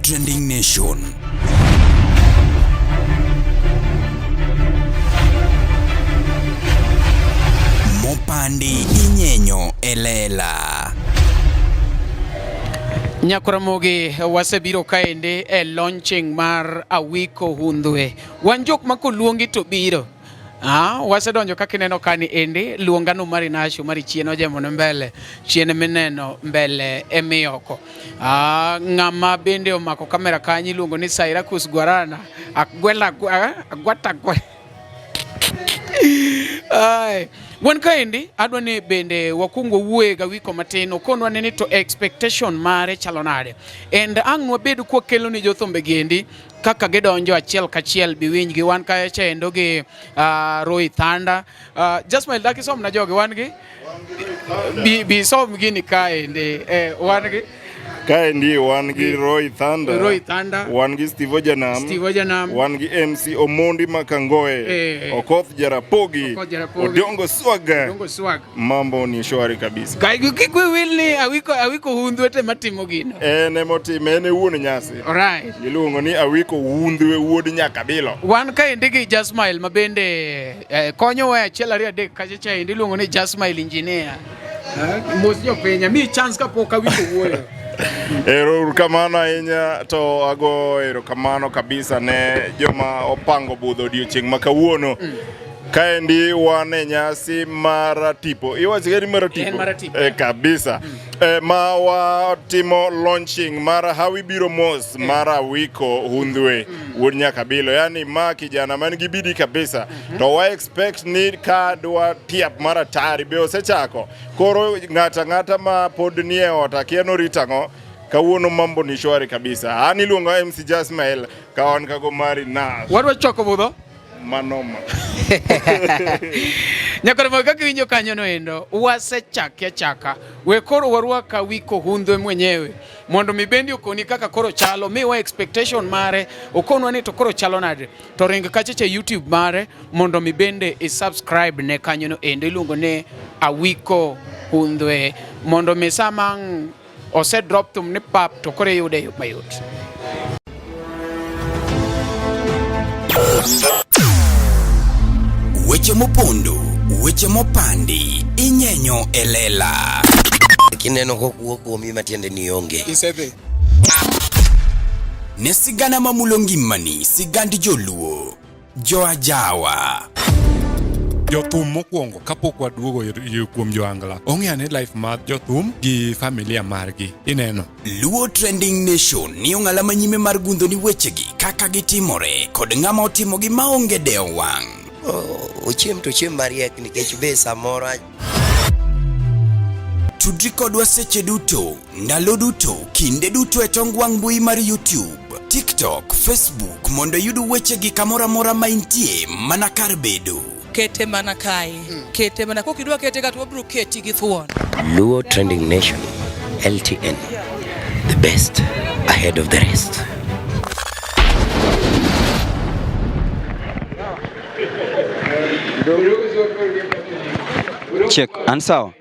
Trending Nation. Mopandi inyenyo elela. Nyakuramogi wasebiro kaende launching mar Awiko Hundhwe. Wanjok makoluongi to biro. Wasedonjo kaka ineno kani endi luongano mari nasho mari chieno jemono mbele chiene mineno mbele emioko ng'ama bende omako kamera kanyi luongo ni Cyrus Gwarana agwata ai wan kaendi adwa ni bende wakungo wuoye ga wiko matin okonwa ni to expectation mare chalo nade and ang' wabed kwa kelo ni jothumbe gendi kaka gidonjo achiel kachiel biwinj gi wan kae chendo gi Roy Thunder Jasmine daki som na jogi wan gi bi som gini kaendi wan gi kaendi wan gi Roy Thunder wan gi Steve Ojanam wan gi MC Omondi Makangoe Okoth Jarapogi Odiongo Swag mambo ni shwari kabisa kai kikwe wilni awiko Hundhwe te matimo gino motime ene wuon nyasi alright iluongo ni Awiko Hundhwe wuod Nyakabilo wan kaendi gi Jasmine mabende konyo wa achiel ariyo adek kacha chaendi iluongo ni Jasmine engineer mos jo penya mi chance kapok awiko wuoyo erokamano ahinya to ago erokamano kabisa ne joma opango budho odiochieng' ma kawuono kaendi wan e nyasi mar tipo iwacho gari mar tipo kabisa ma watimo launching mar hawi biro mos mar Awiko Hundhwe wuod Nyakabilo yani ma kijana man gi bidi kabisa to wa expect ni kadwa tiap mar atari be osechako koro ng'ata ma pod nie ota kieno ritango kawuono mambo ni shwari kabisa ani luongo MC Jasmine kawan kago mari na wadwa choko budho manoma nyakore mo kaka winjo kanyo no endo chaka we koro warwaka Awiko Hundhwe mwenyewe mondo mi bendi okoni kaka koro chalo mi wa expectation mare okonwa ni to koro chalo nade to ring kacheche YouTube mare mondo mi bende subscribe ne kanyo no endo iluongo ne Awiko Hundhwe mondo mi samang ose drop tum ni pap to kore yude mayot Weche mopondo, weche mopandi, inyenyo elela. Kineno kokuo kuomi matiende ni onge. Isebe. Ne sigana mamulongi mani, sigandi joluo, joajawa. Jothum mokwongo kapok waduogo kuom joangla ong'eane life mar jothum gi familia margi ineno Luo Trending Nation ni ong'ala manyime mar gundo ni wechegi kaka gitimore kod ng'ama otimo gi maonge deo wang' ochiem to chiem mariek nikech be samoro tudri kodwa seche duto ndalo duto kinde duto e tong wang' mbui mar YouTube TikTok Facebook mondo yud wechegi kamora mora maintie mana kar bedo kete mana kai kete mana kokidwa kete ka to bro keti gi thuon Luo Trending Nation LTN the best ahead of the rest check answer.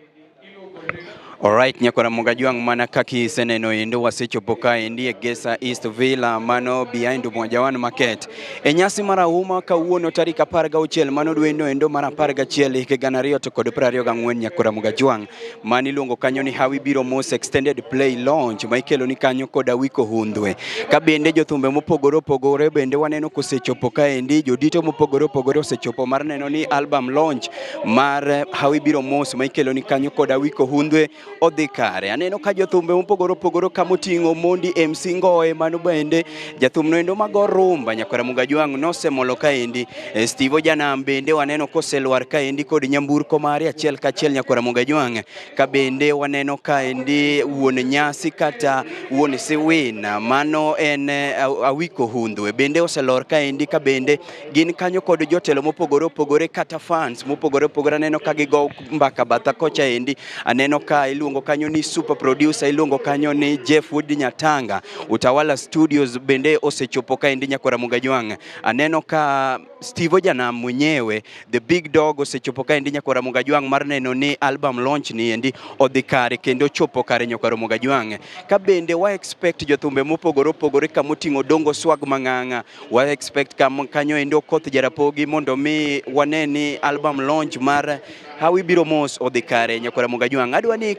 Alright, nyakora Mugajuang mana kaki seneno endo wasechopo kaendi e Gesa East Villa mano behind Mwajawan Market. Nyasi mara uma kawuono tarik 16 mano duendo endo mara 11 hike gana riyo to kod 24 nyakora Mugajuang mani luongo kanyo ni Hawi Biro Mos Extended Play Launch ma ikelo ni kanyo kod Awiko Hundhwe. Ka bende jothumbe mopogore bende waneno kosechopo kaendi jodito mopogore osechopo mar neno ni album launch mar Hawi Biro Mos ma ikelo ni kanyo kod Awiko Hundhwe odhi kare aneno ka jothumbe mopogore kamoting'o Mondi MC Ngoe mano bende jathumno endo magor rumba nyakora Mugajuang nosemolo kaendi Steve Ojanam bende waneno koselwar kaendi kod nyamburko mare achiel kachiel nyakora Mugajuang ka bende waneno kaendi wuon nyasi kata wuon Sewina mano en Awiko Hundhwe bende oselor kaendi ka bende gin kanyo kod jotelo mopogore kata fans mopogore aneno ka gigo mbaka batha kocha endi aneno ka iluongo kanyo ni super producer iluongo kanyo ni Jeff Wood Nyatanga Utawala Studios bende osechopo kaendi nyakora Mugajuang aneno ka Steve Ojanam mwenyewe the big dog osechopo ka endi Nyakwa Ramogi Ajwang' mar neno ni album launch ni endi odhi kare kendo chopo kare Nyakwa Ramogi Ajwang'. Ka bende wa expect jothumbe mopogore opogore kamoting'o Dongo Swag Mang'ang'a, wa expect kanyo endo Koth Jarapogi mondo mi wane ni album launch mar Hawi Biro Mos odhi kare Nyakwa Ramogi Ajwang'. Adwa ni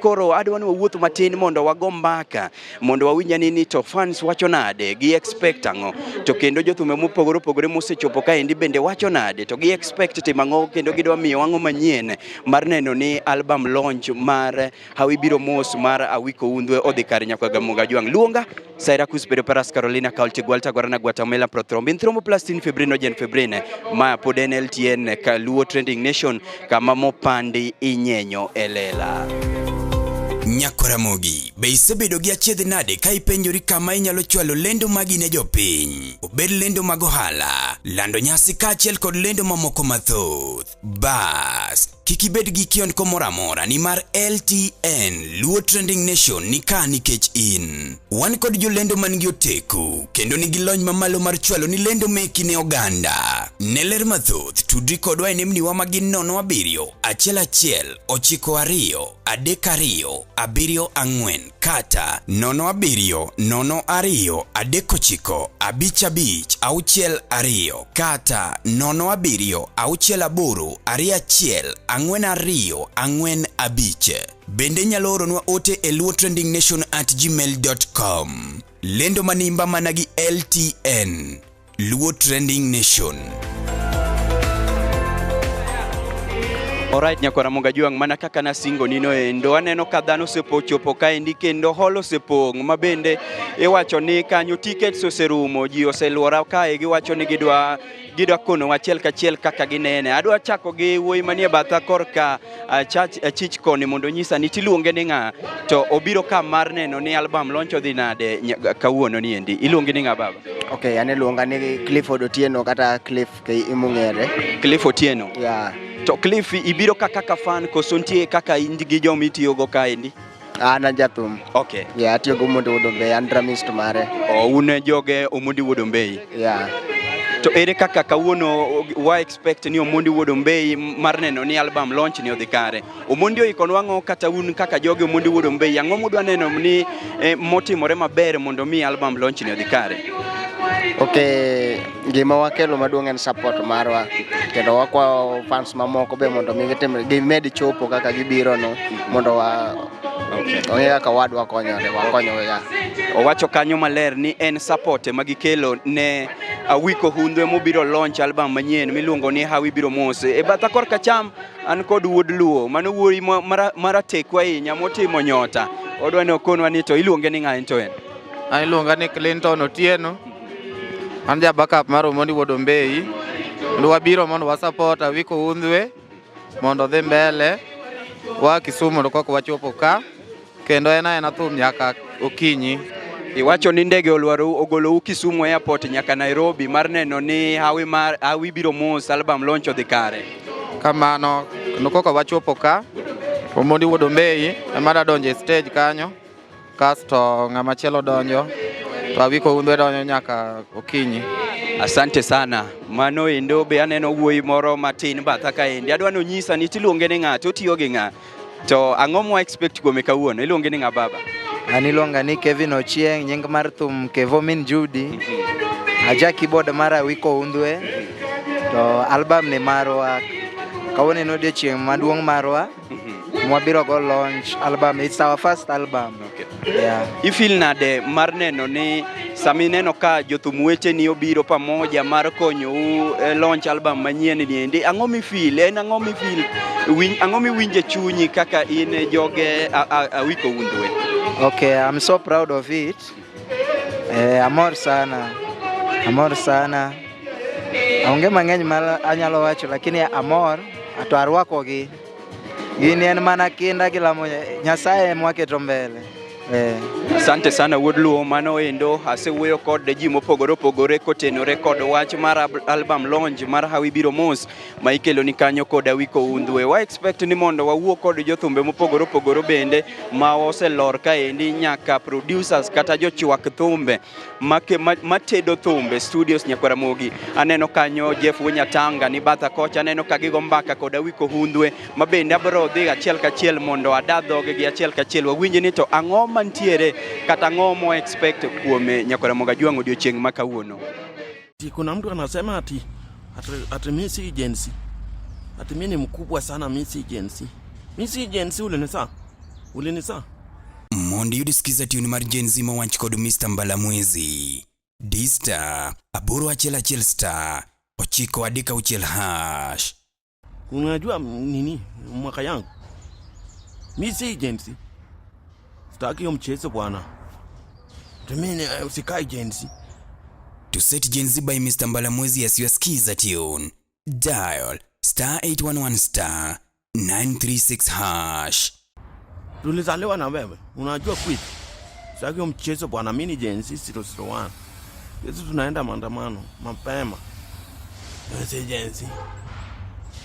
wawuoth matin mondo wago mbaka mondo wawinja ni to fans wacho nade, gi expect ang'o, to kendo jothumbe mopogore opogore mosechopo ka endi bende wacho nade, to gi expect timo ang'o, kendo gidwa miyo ang'o manyien mar neno ni album launch mar Hawi Biro Mos mar Awiko Undhwe odhi kare Nyakwa Ramogi Ajwang'. Luonga Syracuse Pereparas Carolina Kaulti Gwalta Guarana Guatemala Prothrombin Thromoplastin Fibrinogen Fibrine ma pod en LTN ka Luo Trending Nation kama mopandi inyenyo elela. Nyakwa Ramogi, be isebedo gi achiedh nade ka ipenjori kama inyalo chwalo lendo magi ne jopiny? Obed lendo mag ohala, lando nyasi kaachiel kod lendo mamoko mathoth. Bas, kik ibed gi kionko moro amora ni mar LTN Luo Trending Nation ni ka nikech in. Wan kod jolendo man gi oteku kendo nigi lony mamalo mar chwalo ni lendo meki ne oganda. Ne ler mathoth tudri kodwa e nembniwa magin 07 11 92 32 74 kata 07 02 39 55 62 kata 07 68 21 42 bende nyalo oronwa ote e luotrendingnation@gmail.com. Lendo manimba managi LTN Luo Trending Nation. Alright, Nyakwa Ramogi Ajwang', mana kaka nasingo nino endo aneno ka dhano osepochopo ka endi kendo hall osepong' ma bende iwacho ni kanyo tickets oserumo, ji oseluora kae giwacho ni gidwa kono achiel kachiel kaka ginene. Adwa chako gi wuoyi manie batha korka achich koni mondo nyisa ni tiluonge ni ng'a, to obiro ka mar neno ni album launch odhi nade kawuono ni endi. Iluonge ni ng'a baba? Okay, ane luonga ni Clifford Otieno kata Cliff imung'ere. Cliff Otieno? Yeah. To Cliff, ibiro kaka fan koso ntie kaka indi gi jomi tiyogo ka endi? An ajathum. Okay. Yeah, atiyo go Omondi Wuod Ombei, an dramist mare. Un joge Omondi Wuod Ombei? Yeah. To ere kaka kawuono wa expect ni Omondi Wuod Ombei mar neno ni album launch ni odhi kare? Omondi oikonwa ang'o kata un kaka joge Omondi Wuod Ombei, ang'o mudwa neno ni motimore maber mondo mi album launch ni odhi kare? Okay, gima wakelo maduong' en support marwa, kendo wakwa fans mamoko be mondo gimed chopo kaka gibiro no mondo ong'e kaka wadwa wakonyowe ya. Owacho kanyo maler ni en support magikelo ne Awiko Undhwe mobiro launch album manyien miluongo ni Hawi Biro Mos. E batha korka cham an kod Wuod Luo, mano wuoyi maratekwa ahinya motimo nyota. Odwa ni okonwa ni to iluonge ni ng'a ento en? An iluonga ni Clinton Otieno. An ja backup mar Omondi Wuod Ombei. Kendo wabiro mondo wa support Awiko Undhwe mondo dhi mbele. Wa Kisumu mondo koko wachopo ka. Kendo ena thum nyaka okinyi. Iwacho ni ndege ogolo Kisumu airport nyaka Nairobi mar neno ni Hawi Biro Mos album launch odhi kare. Kamano, kendo koko wachopo ka. Omondi Wuod Ombei ema donjo e stage kanyo. Kasto ng'ama chielo donjo. To Awiko Undhwe donjo nyaka okinyi. Asante sana. Mano endo be aneno wuoyi moro matin batha ka endi. Adwa no nyisa ni tiluonge ni ng'a, to tiyo gi ng'a. To ang'o mwa expect kuome kawuono? Iluonge ni ng'a baba? An iluonga ni Kevin Ochieng', nying mar thum Kevo Min Judy. Aja keyboard mar Awiko Undhwe. To album ni marwa. Kawuono en odiochieng' maduong' marwa. Mwabiro go launch album. It's our first album. Okay. Yeah. Ifeel nade mar neno ni sami neno ka jothum weche ni obiro pamoja mar konyo launch album manyien ni endi? Ang'o mi feel? Ang'o mi winje chunyi kaka in joge Awiko Undhwe? Okay, I'm so proud of it. Amor sana. Aonge mang'eny ma anyalo wacho, lakini amor to arwakogi. Gini en mana kinda gi lamo Nyasaye mwaketo mbele. Asante sana wuod Luo, mano endo asewuoyo kod ji mopogore opogore kotenore kod wach mar album launch mar Hawi Biro Mos ma ikelo ni kanyo kod Awiko Undhwe. Wa expect ni mondo wawuo kod jothumbe mopogore opogore bende ma oselor kaendi nyaka producers kata jochwak thumbe matedo thumbe studios Nyakwaramogi. Aneno kanyo Jeff Wenyatanga ni batha kocha, aneno kagigo mbaka kod Awiko Undhwe ma bende abro dhi achiel kachiel mondo adadhoge gi achiel kachiel wawinj ni to ang'o mantiere kata ngomo expect kuome Nyakwaramogi Ajwang' odiochieng' ma kawuono. Kuna mtu anasema ati Miss Agency. Ati mimi ni mkubwa sana Miss Agency. Miss Agency ulinisa. Mondi udisikiza tune mar Gen Z mawach kod Mr. Mbalamwezi. D-Star, aboro achiel star, ochiko adika uchiel hash. Unajua nini mwaka yangu? Miss Agency. Sitaki hiyo mchezo bwana. Tumeni usikai Agency. To set Gen Z by Mr. Mbalamwezi as you skiza tune. Dial star 811 star 936 hash. Tulizaliwa na wewe. Unajua quit. Sitaki hiyo mchezo bwana, mimi ni Gen Z 001. Sisi tunaenda maandamano mapema. Miss Agency.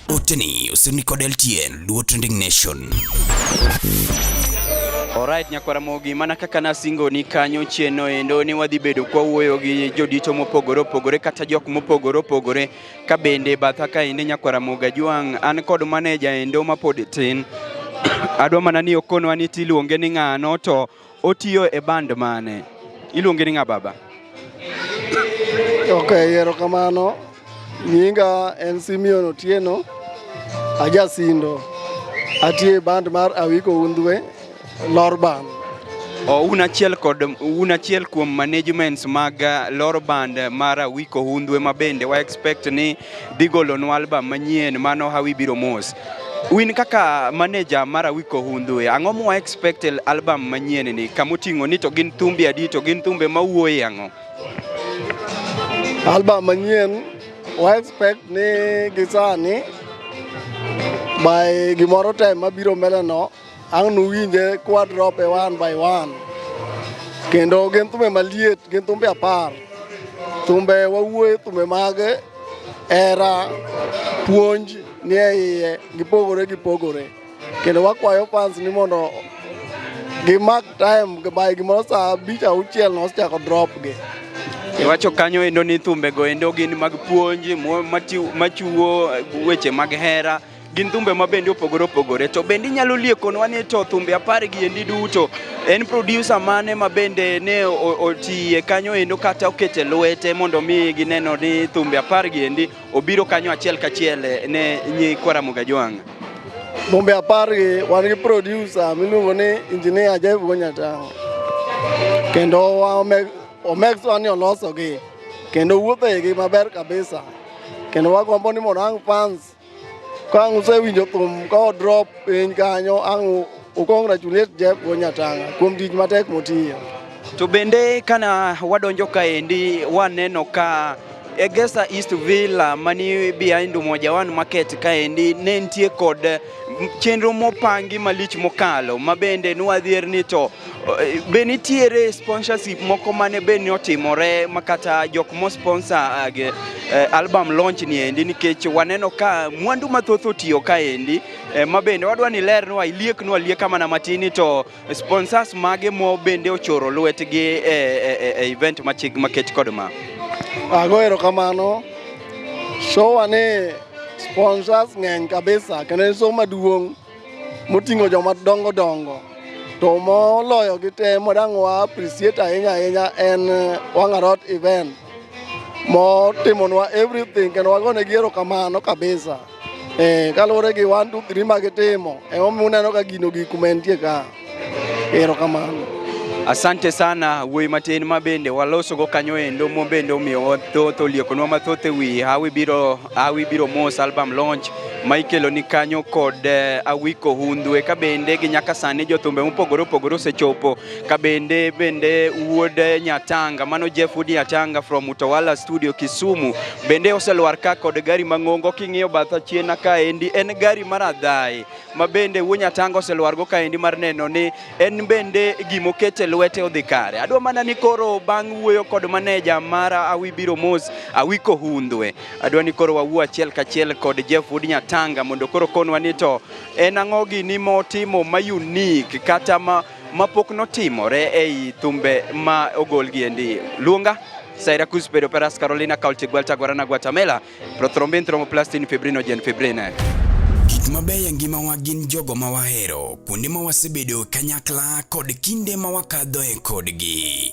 Oteni usini kod LTN Luo Trending Nation. Alright, Nyakwaramogi, mana kaka nasingo ni kanyo cheno endo ni wadhi bedo kwa wuoyo gi jodito mopogore opogore kata jok mopogore opogore ka bende batha ka ende Nyakwaramogi Ajwang' an kod manager endo mapod tin. Adwa mana ni okono aniti iluonge ni ng'ano to otiyo e band mane. Iluonge ni ng'a baba? Okay, erokamano. Nyinga en Simeon Otieno. Ajasindo. Atie band mar Awiko Undhwe. Lorban. Unachiel kuom managements mag Lor Band mar Awiko Undhwe ma bende wa expect ni digolo no album manyien mano Hawi Biro Mos. Win kaka manager mar Awiko Undhwe, ang'o mo expect album manyien ni kamoting'o ni to gin thumbe adi to gin thumbe mawuoye ang'o? Album manyien wa expect ni gisani by gimoro time mabiro mbele no ang' nuwinje kwa drop one by one. Kendo gin thumbe maliet, gin thumbe 10. Thumbe wawuoye, thumbe mage era puonj ni iye gipogore. Kendo wakwayo fans ni mondo gimak time by gimoro saa 5-6 no chako drop gi. Iwacho kanyo endo ni thumbe go endo gin mag puonj machuo weche mag hera. Gin thumbe ma bende opogore to bende nyalo liekonwa ni to thumbe 10 gi endi duto en producer mane ma bende ne otiye kanyo endo kata okete lwete mondo mi gineno ni thumbe 10 gi endi obiro kanyo achiel kachiel ne Nyakwaramogi Ajwang'. Thumbe 10 gi wan gi producer miluongo ni engineer Jeff Wenyatanga. Kendo omex wani oloso gi kendo wuothe gi maber kabisa. Kendo wagombo ni mondo ang' fans kang' usewinjo thum ka drop piny kanyo ang' congratulate Jeff Wenyatanga kuom tich matek motiyo. To bende kana wadonjo kaendi waneno ka Egesa East Villa mani behind Umoja One Market kaendi ne nitie kod chenro mopangi malich mokalo ma bende nwadhier ni to benitiere sponsorship moko mane bende otimore makata jok mo sponsor album launch ni endi nikech waneno ka mwandu mathoth otiyo kaendi ma bende wadwa ni lernwa ilieknwa mana matini to sponsors mage mo bende ochoro lwetgi event maket kod ma. Ago erokamano. Show ane sponsors ng'eny kabisa kendo show maduong' moting'o joma dongo. To moloyo gi te modang' wa appreciate ahinya en Wang'arot event. Motimonwa everything kendo wagone gi erokamano kabisa. Kaluwore gi 1 2 3 magitimo uneno ka gino gi kumentie ka. Erokamano. Asante sana wuoyi matin ma bende waloso go kanyo endo mo bende omiyo thoth oliekonwa mathoth ewi Hawi Biro Mos album launch ma ikelo ni kanyo kod Awiko Hundwe ka bende gi nyaka sani jothumbe mopogore opogore osechopo ka bende wuod Nyatanga mano Jeff Wood Nyatanga from Utawala Studio Kisumu bende oselwar ka kod gari mang'ongo king'iyo batha chien ka endi en gari mar adhai ma bende wuod Nyatanga oselwar go ka endi mar neno ni en bende gimokete lwete odhi kare. Adwa mana ni koro bang' wuoyo kod maneja mar Awibiro Mos Awiko Hundwe adwa ni koro wawuo achiel kachiel kod Jeff Wood Nyatanga mondo koro konwa ni to en ang'o gini motimo ma unique kata mapok notimore ei thumbe ma ogolgi endi. Luonga Syracuse Pedro Peras Carolina Kaulti Gualta Guarana Guatemala Prothrombin Thromoplastin Fibrinogen Fibrine. Gik mabeyo ngimawa gin jogo ma wahero, kuonde ma wasebedo kanyakla kod kinde ma wakadhoe kodgi.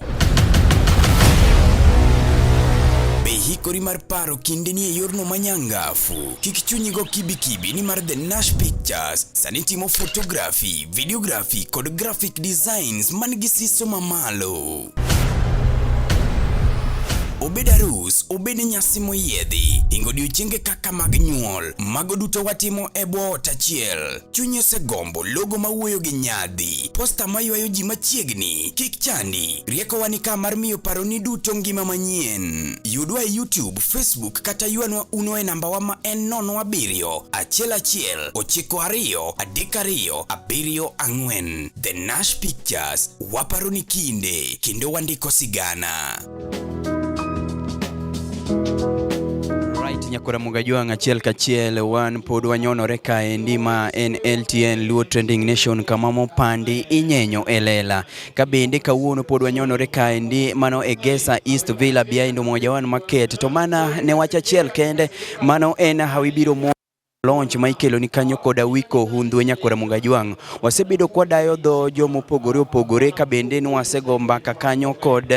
Be hikori mar paro kinde ni e yorno manyangafu. Kik chunyigo kibikibi ni mar The Nash Pictures sani timo photography, videography kod graphic designs man gi siso mamalo. Obed arus, obed nyasi moyiedhi, ingo odiochienge kaka mag nyuol, mago duto watimo e bwo ot achiel. Chunyi osegombo logo mawuoyo gi nyadhi, posta maywayo ji machiegni, kik chandi, riekowa ni ka mar miyo paroni duto ngima manyien. Yudwa e YouTube, Facebook kata yuanwa uno e nambawa ma en 07 11 92 32 74. The Nash Pictures, waparoni kinde, kendo wandiko sigana. Nyakora Mugajwang achiel kachiel wan pod wanyonore ka endi ma en LTN Luo Trending Nation kama mopandi inyenyo elela ka bende kawuono pod wanyonore ka endi mano e Gesa East Villa behind Umoja One Market to mana ne wach achiel kende mano en Awibiro launch ma ikelo ni kanyo kod Awiko Hundwe Nyakora Mugajwang. Wasebedo kwa dayo dho jomo opogore ka bende ni wasego mbaka kanyo kod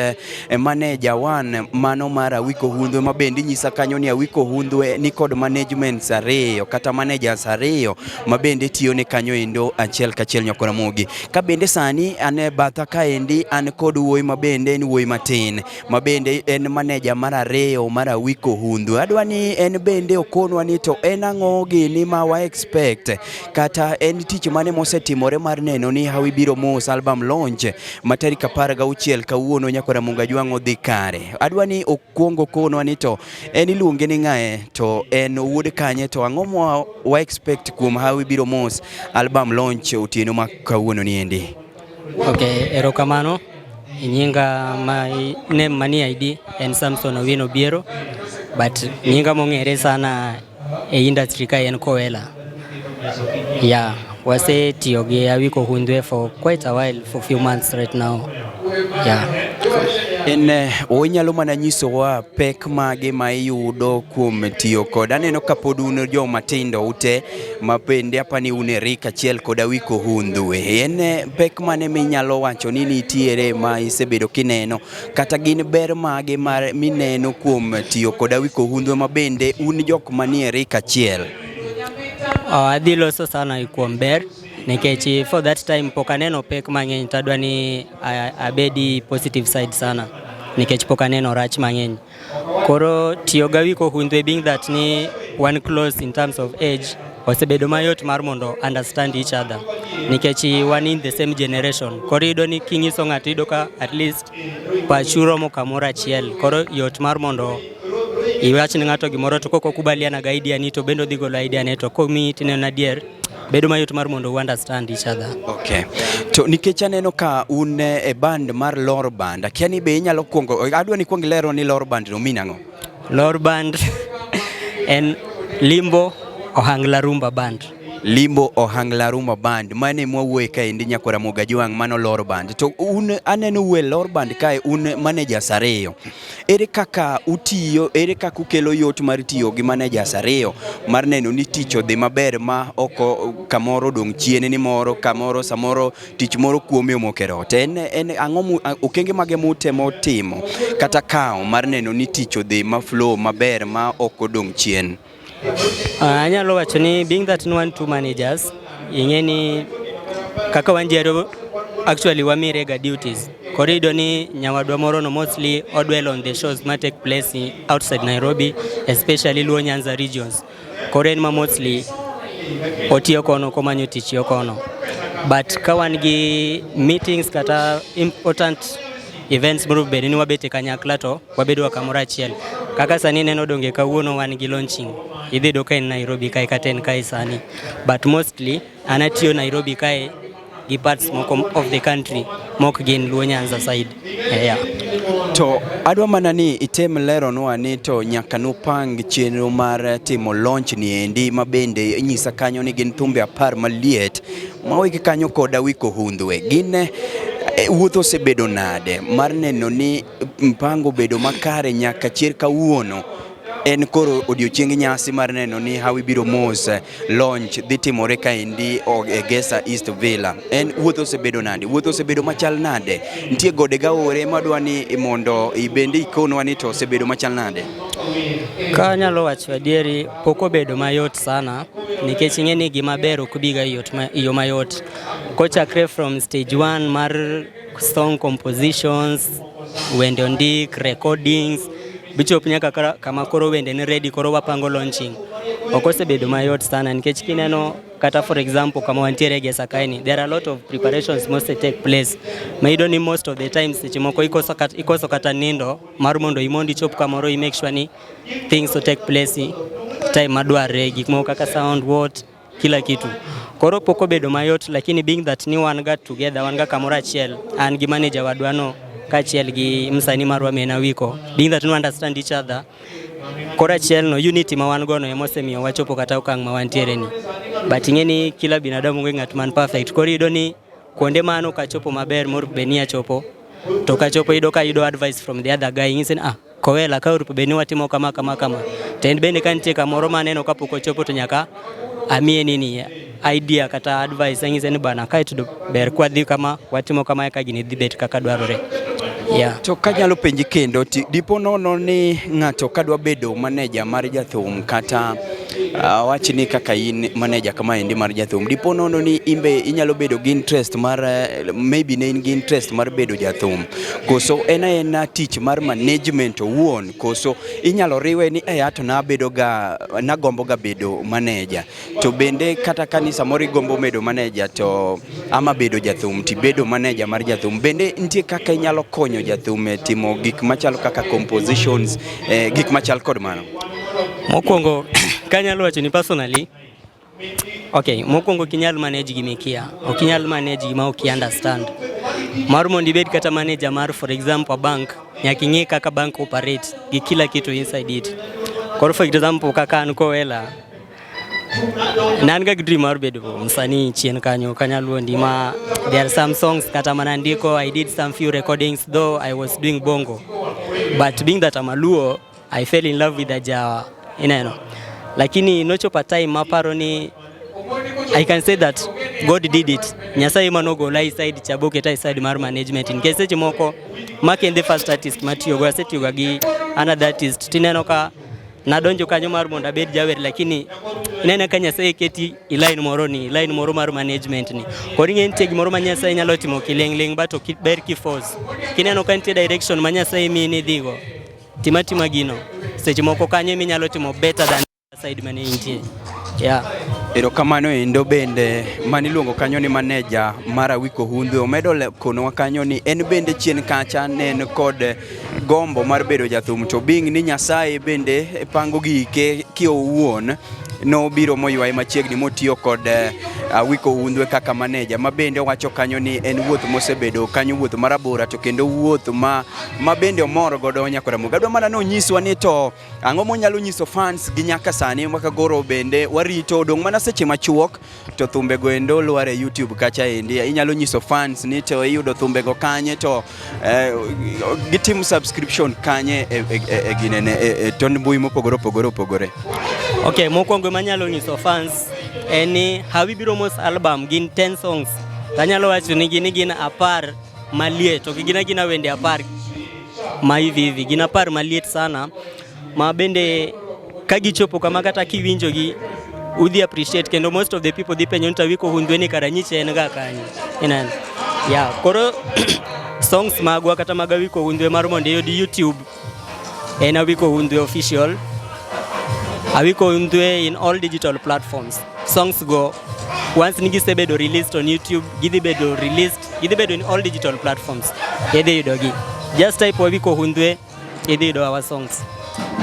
manager one mano mar Awiko Hundwe ma bende nyisa kanyo ni Awiko Hundwe ni kod management ariyo kata managers ariyo ma bende tiyo ne kanyo endo achiel kachiel Nyakora Mugi. Ka bende sani ane batha ka endi an kod wuoyi ma bende ni wuoyi matin ma bende en manager mar ariyo mar Awiko Hundwe. Adwa ni en bende okonwa ni to en ang'o ni ma wa expect kata en tich mane mosetimore mar neno ni Awibiro Mos album launch matarika 16 kawuono Nyakora Mugajwang odhi kare. Adwa ni okuongo kono ni to en iluonge ni ng'ae to en wuod kanye to ang'o wa expect kuom Awibiro Mos album launch otieno ma kawuono ni endi. Okay, erokamano. Nyinga my name mani ID en Samson Owino Biero but nyinga mong'ere sana e industry ka en Kowela. Yeah, wase tiyo gi Awiko Hundwe for quite a while, for few months right now. Yeah. En onyalo mana nyisowa pek mage ma iyudo kuom tiyo kod aneno kapod un joma tindo ute ma bende apani uneri kachiel kod Awiko Hundwe. En pek mane minyalo wacho ni nitiere ma isebedo kineno kata gin ber mage mar mineno kuom tiyo kod Awiko Hundwe ma bende un jok manieri kachiel? Adhi loso sana kuom ber nikech for that time pokaneno pek mang'eny tadwa ni abedi positive side sana nikech pokaneno rach mang'eny. Koro tiyo gi Awiko Hundwe being that ni one close in terms of age osebedo mayot mar mondo understand each other nikech one in the same generation. Koro ido ni kingiso ng'ato ido ka at least pachuro mo kamoro achiel. Koro yot mar mondo iwach ni ng'ato gimoro to koko kubaliana ga idea ni to bendo dhi golo idea ne to komi tineno adier bedo mayot mar mondo understand each other. Okay. To nikech aneno ka un e band mar Lor Band, akiani be inyalo kuongo adwa ni kuong lero ni Lor Band no minang'o? Lor Band en Limbo Ohangla Rumba Band. Limbo Ohangla Rumba Band mane mwawuoye ka endi Nyakora Mugajwang mano Lor Band. To un aneno uwe Lor Band kae un managers ariyo. Ere kaka utiyo, ere kaka ukelo yot mar tiyo gi managers ariyo mar neno ni tich odhi maber ma oko kamoro dong chien ni moro kamoro samoro tich moro kuome omokero. En ang'o okenge mage mutemo timo kata kao mar neno ni tich odhi ma flow maber ma oko dong chien? Anyalo wacho ni being that no one two managers ingeni kaka wanjero actually wamire ga duties. Korido ni nyawadwa moro no mostly odwell on the shows ma take place outside Nairobi, especially Luo Nyanza regions. Koren ma mostly otiyo kono komanyo tich yo kono. But kawan gi meetings kata important events moro bede ni wabete kanyakla to wabedo kamora achiel. Kaka sani neno donge kawuono wan gi launching. Idhi doka in Nairobi kae kata en kae sani. But mostly anatiyo Nairobi kae gi parts moko of the country mok gin Luo Nyanza side. Yeah. To adwa mana ni item lero nwa ni to nyaka nupang chenro mar timo launch ni endi mabende nyisa kanyo ni gin thumbe 10 maliet mawiki kanyo koda wiko hundwe gin wuotho osebedo nade mar neno ni mpango bedo makare nyaka chier kawuono en koro odiochieng nyasi mar neno ni hawi biro mos launch dhi timore kaendi e Gesa East Villa. En wuotho osebedo nade? Wuotho osebedo machal nade? Nitie gode gaore madwa ni mondo ibende ikonwa ni to osebedo machal nade? Ka nyalo wacho adieri pok obedo mayot sana nikech ing'eni gima ber ok biga yo mayot. Kochakre from stage 1 mar song compositions, wende ondik, recordings, bichop nyaka kama koro wende ni ready koro wapango launching. Ok osebedo mayot sana nikech kineno kata for example kama wantiere Gesa kaeni, there are a lot of preparations must take place. Maido ni most of the times seche moko ikoso kata nindo mar mondo imondi chop kamoro I make sure ni things to take place time madware gik moko kaka sound what kila kitu. Koro pok obedo mayot lakini being that ni wan got together wan ga kamoro achiel an gi manager wadwano kachiel gi msani marwa Mena Wiko being that we understand each other kora chiel no unity ma wan gono emosemiyo wachopo kata okang' ma wantiere ni. But ing'eni kila binadamu ngi ng'at man perfect koro ido ni kuonde mano kachopo maber mor benia chopo to kachopo ido ka ido advice from the other guy ing'isen kowela ka urupo beni watimo kama tend bende kantie kamoro maneno kapok ochopo to nyaka amie nini idea kata advice ing'isen bana kae to ber kwadhi kama watimo kama ka gini dhi bet kaka dwarore. Yeah. To kanyalo penji kendo dipo nono ni ng'ato kadwa bedo manager mar jathum kata wachni kaka in manager kama endi mar jathum dipo nono ni imbe inyalo bedo gi interest mar maybe ne in gi interest mar bedo jathum koso ena tich mar management owuon koso inyalo riwe ni ato nagombo ga bedo manager to bende kata kanisa moro igombo bedo manager to ama bedo jathum ti bedo manager mar jathum bende nitie kaka inyalo konyo jathum timo gik machalo kaka compositions gik machal kod mano. Mokwongo kanyalo wacho ni personally mokwongo kinyal manage gimikia okinyal manage gima ok understand mar mondo ibed kata manager mar for example bank nyaka ing'e kaka bank operate gi kila kitu inside it. Koro for example kaka an kowela nan ga dream mar bedo msanii chien kanyo kanyalo ndima there are some songs kata manandiko I did some few recordings though I was doing bongo but being that I'm a Luo I fell in love with the Jawa lakini nochopa time maparo ni I can say that God did it. Nyasaye manogo lai side chaboke tai side mar management in case seche moko make the first artist matiyo go asetiyo gi another artist tineno ka nadonjo kanyo mar monda bed jawer lakini inena ka Nyasaye keti line moro mar management ni koro ng'ente gimoro ma Nyasaye nyalo timo kileng but ber ki force kineno ka nitie direction ma Nyasaye mi ni dhigo timatima gino seche moko kanyo minyalo timo better than side mane intie. Yeah. Erokamano endo bende maniluongo kanyo ni manager mara Wiko Hundwe omedo kono kanyo ni en bende chien kacha nen kod gombo mar bedo jathum to bing ni Nyasaye bende pango gike kiowuon no biro moywaye machiegni motiyo kod Wiko Hundwe kaka manager ma bende wacho kanyo ni en wuoth mosebedo kanyo wuoth marabora to kendo wuoth ma bende omor godo nyakora mugadwa mana no nyiswa ni to ang'o monyalo nyiso fans gi nyaka sani maka goro bende warito dong mana seche machuok to thumbe go endo luare YouTube kacha endi inyalo nyiso fans ni to iyudo thumbe go kanye to gitim subscription kanye e ginene ton mbui mopogore. Okay, mokwongo manyalo nyiso fans eni hawi biro mos album gin 10 songs tanyalo wacho ni gin 10 maliet to gina wende 10 ma hivi gina 10 maliet sana ma bende kagichopo kama kata kiwinjo gi udhi appreciate kendo most of the people dipenyo nta Wiko Hundwe ni karanyiche en ga kanyo koro songs magwa kata maga Wiko Hundwe mar mondo yudi YouTube ena Wiko Hundwe official Awiko Undwe in all digital platforms. Songs go once nigisebedo released on YouTube, gidibedo in all digital platforms. Yedhi yudogi. Just type Awiko Undwe, yedhi yudo our songs.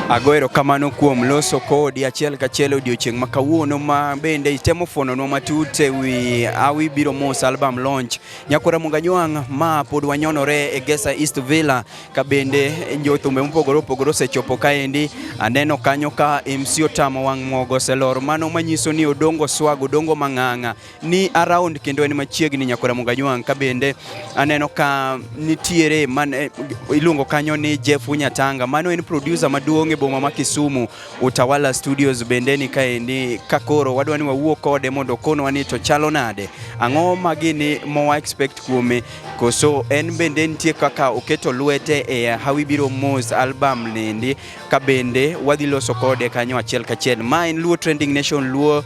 Agoero kamano kuom loso kodi achiel kachiel odiochieng' ma kawuono ma bende itemo fononwa matut wi awi biro mos album launch Nyakora Mungajwang' ma pod wanyonore e Gesa East Villa ka bende jothumbe mopogore opogore osechopo kaendi. Aneno kanyo ka MC Otamo wang' mogo selor mano manyiso ni odongo swag odongo mang'ang'a ni around kendo en machiegni Nyakora Mungajwang' ka bende aneno ka nitiere man iluongo kanyo ni Jeff Unyatanga mano en producer maduong' boma ma Kisumu Utawala Studios bende ni kaendi kakoro wadwani wawuok kode mondo konwa ni to chalo nade ang'o magini mowa expect kuome koso en bende nitie kaka oketo lwete e hawi biro mos album nendi ka bende wadhi loso kode kanyo achiel kachiel. Ma en Luo Trending Nation Luo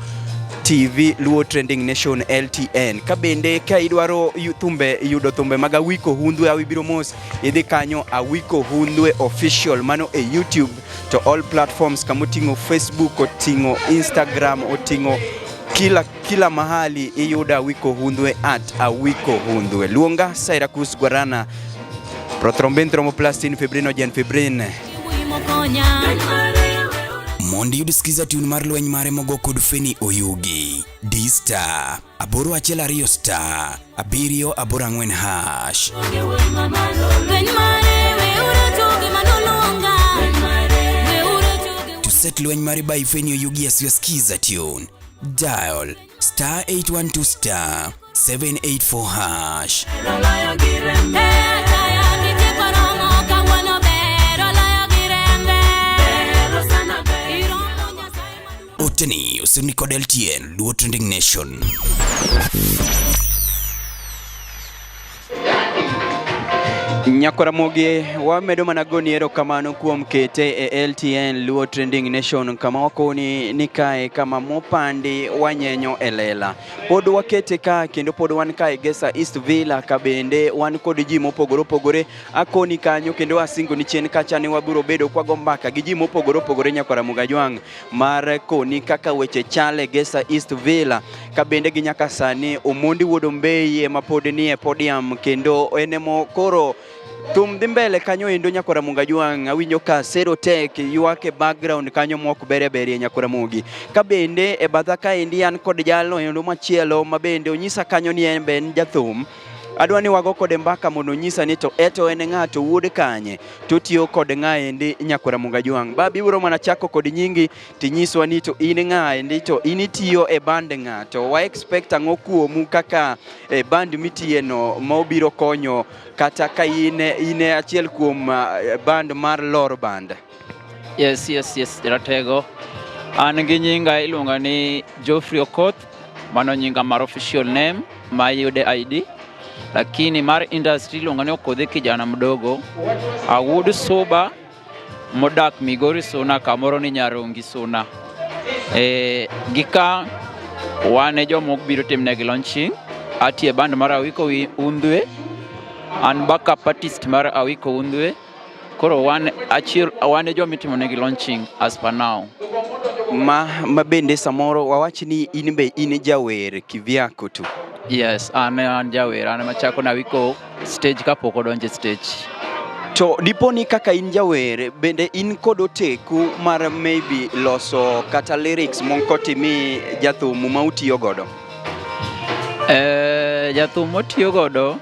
TV Luo Trending Nation LTN ka bende ka idwaro yudo thumbe mag Awiko Undwe awi biro mos idhi kanyo Awiko Undwe official mano e YouTube to all platforms kamotingo Facebook otingo Instagram otingo kila mahali iyuda Awiko Undwe @Awiko Undwe. Luonga Syracuse Guarana Prothrombenthromoplastin Fibrino Gen Fibrin Mondi yudisikiza tune mar lweny mare mogo kod Feni Oyugi D-Star aboro achiel ariyo star abiriyo aboro ang'wen hash to set lweny mare by Feni Oyugi as you skiza tune dial star 812 star 784 hash Oteni usini kod LTN Luo Trending Nation. Nyakora Mogi wamedo managoni erokamano kuom kete e LTN Luo Trending Nation kama wakoni nikae kama mopandi wanyenyo elela pod wakete ka kendo pod wan ka e Gesa East Villa ka bende wan kod ji mopogore opogore akoni kanyo kendo asingo ni chien kacha ne wabiro bedo kwa gombaka gi ji mopogore opogore Nyakora Mungajwang' mar koni kaka weche chale Gesa East Villa ka bende gi nyaka sani Omondi Wodombeye ma pod ni e podium kendo enemo koro Tum dimbele kanyo endo Nyakora Mungajwang' awinjo ka Zero Tech yuake background kanyo mok bere Nyakora Mugi ka bende e badha ka endi an kod jalo endo machielo ma bende onyisa kanyo ni en ben jathum adwani wago kode mbaka mondo nyisa ni to eto en ng'ato wuod kanye to tiyo kod ng'aendi Nyakora Mungajwang' babi biro mana chako kod nyingi tinyiswa ni to in ng'aendi to initiyo e band ng'ato wa expect ang'o kuomu kaka band mitiye no ma obiro konyo kata ka ine achiel kuom band mar Loro Band. Yes ratego an gi nyinga iluonga ni Geoffrey Okoth mano nyinga mar official name ma yude ID lakini mar industry iluonga ni Okodhi kijana mdogo awud soba modak Migori Suna kamoro ni Nyarongi Suna gika wane jomok biro timnegi launching atie band mar Awiko Undwe an backup artist mar Awiko Undwe koro wane jomitimo negi launching as per now ma bende samoro wawach ni in jawer kivyako tu. Yes, an jawer, an machako na Awiko stage kapok odonje stage. To diponi kaka in jawer bende in kod oteku mar maybe loso kata lyrics moko timi jathum ma utiyo godo? Jathum otiyo godo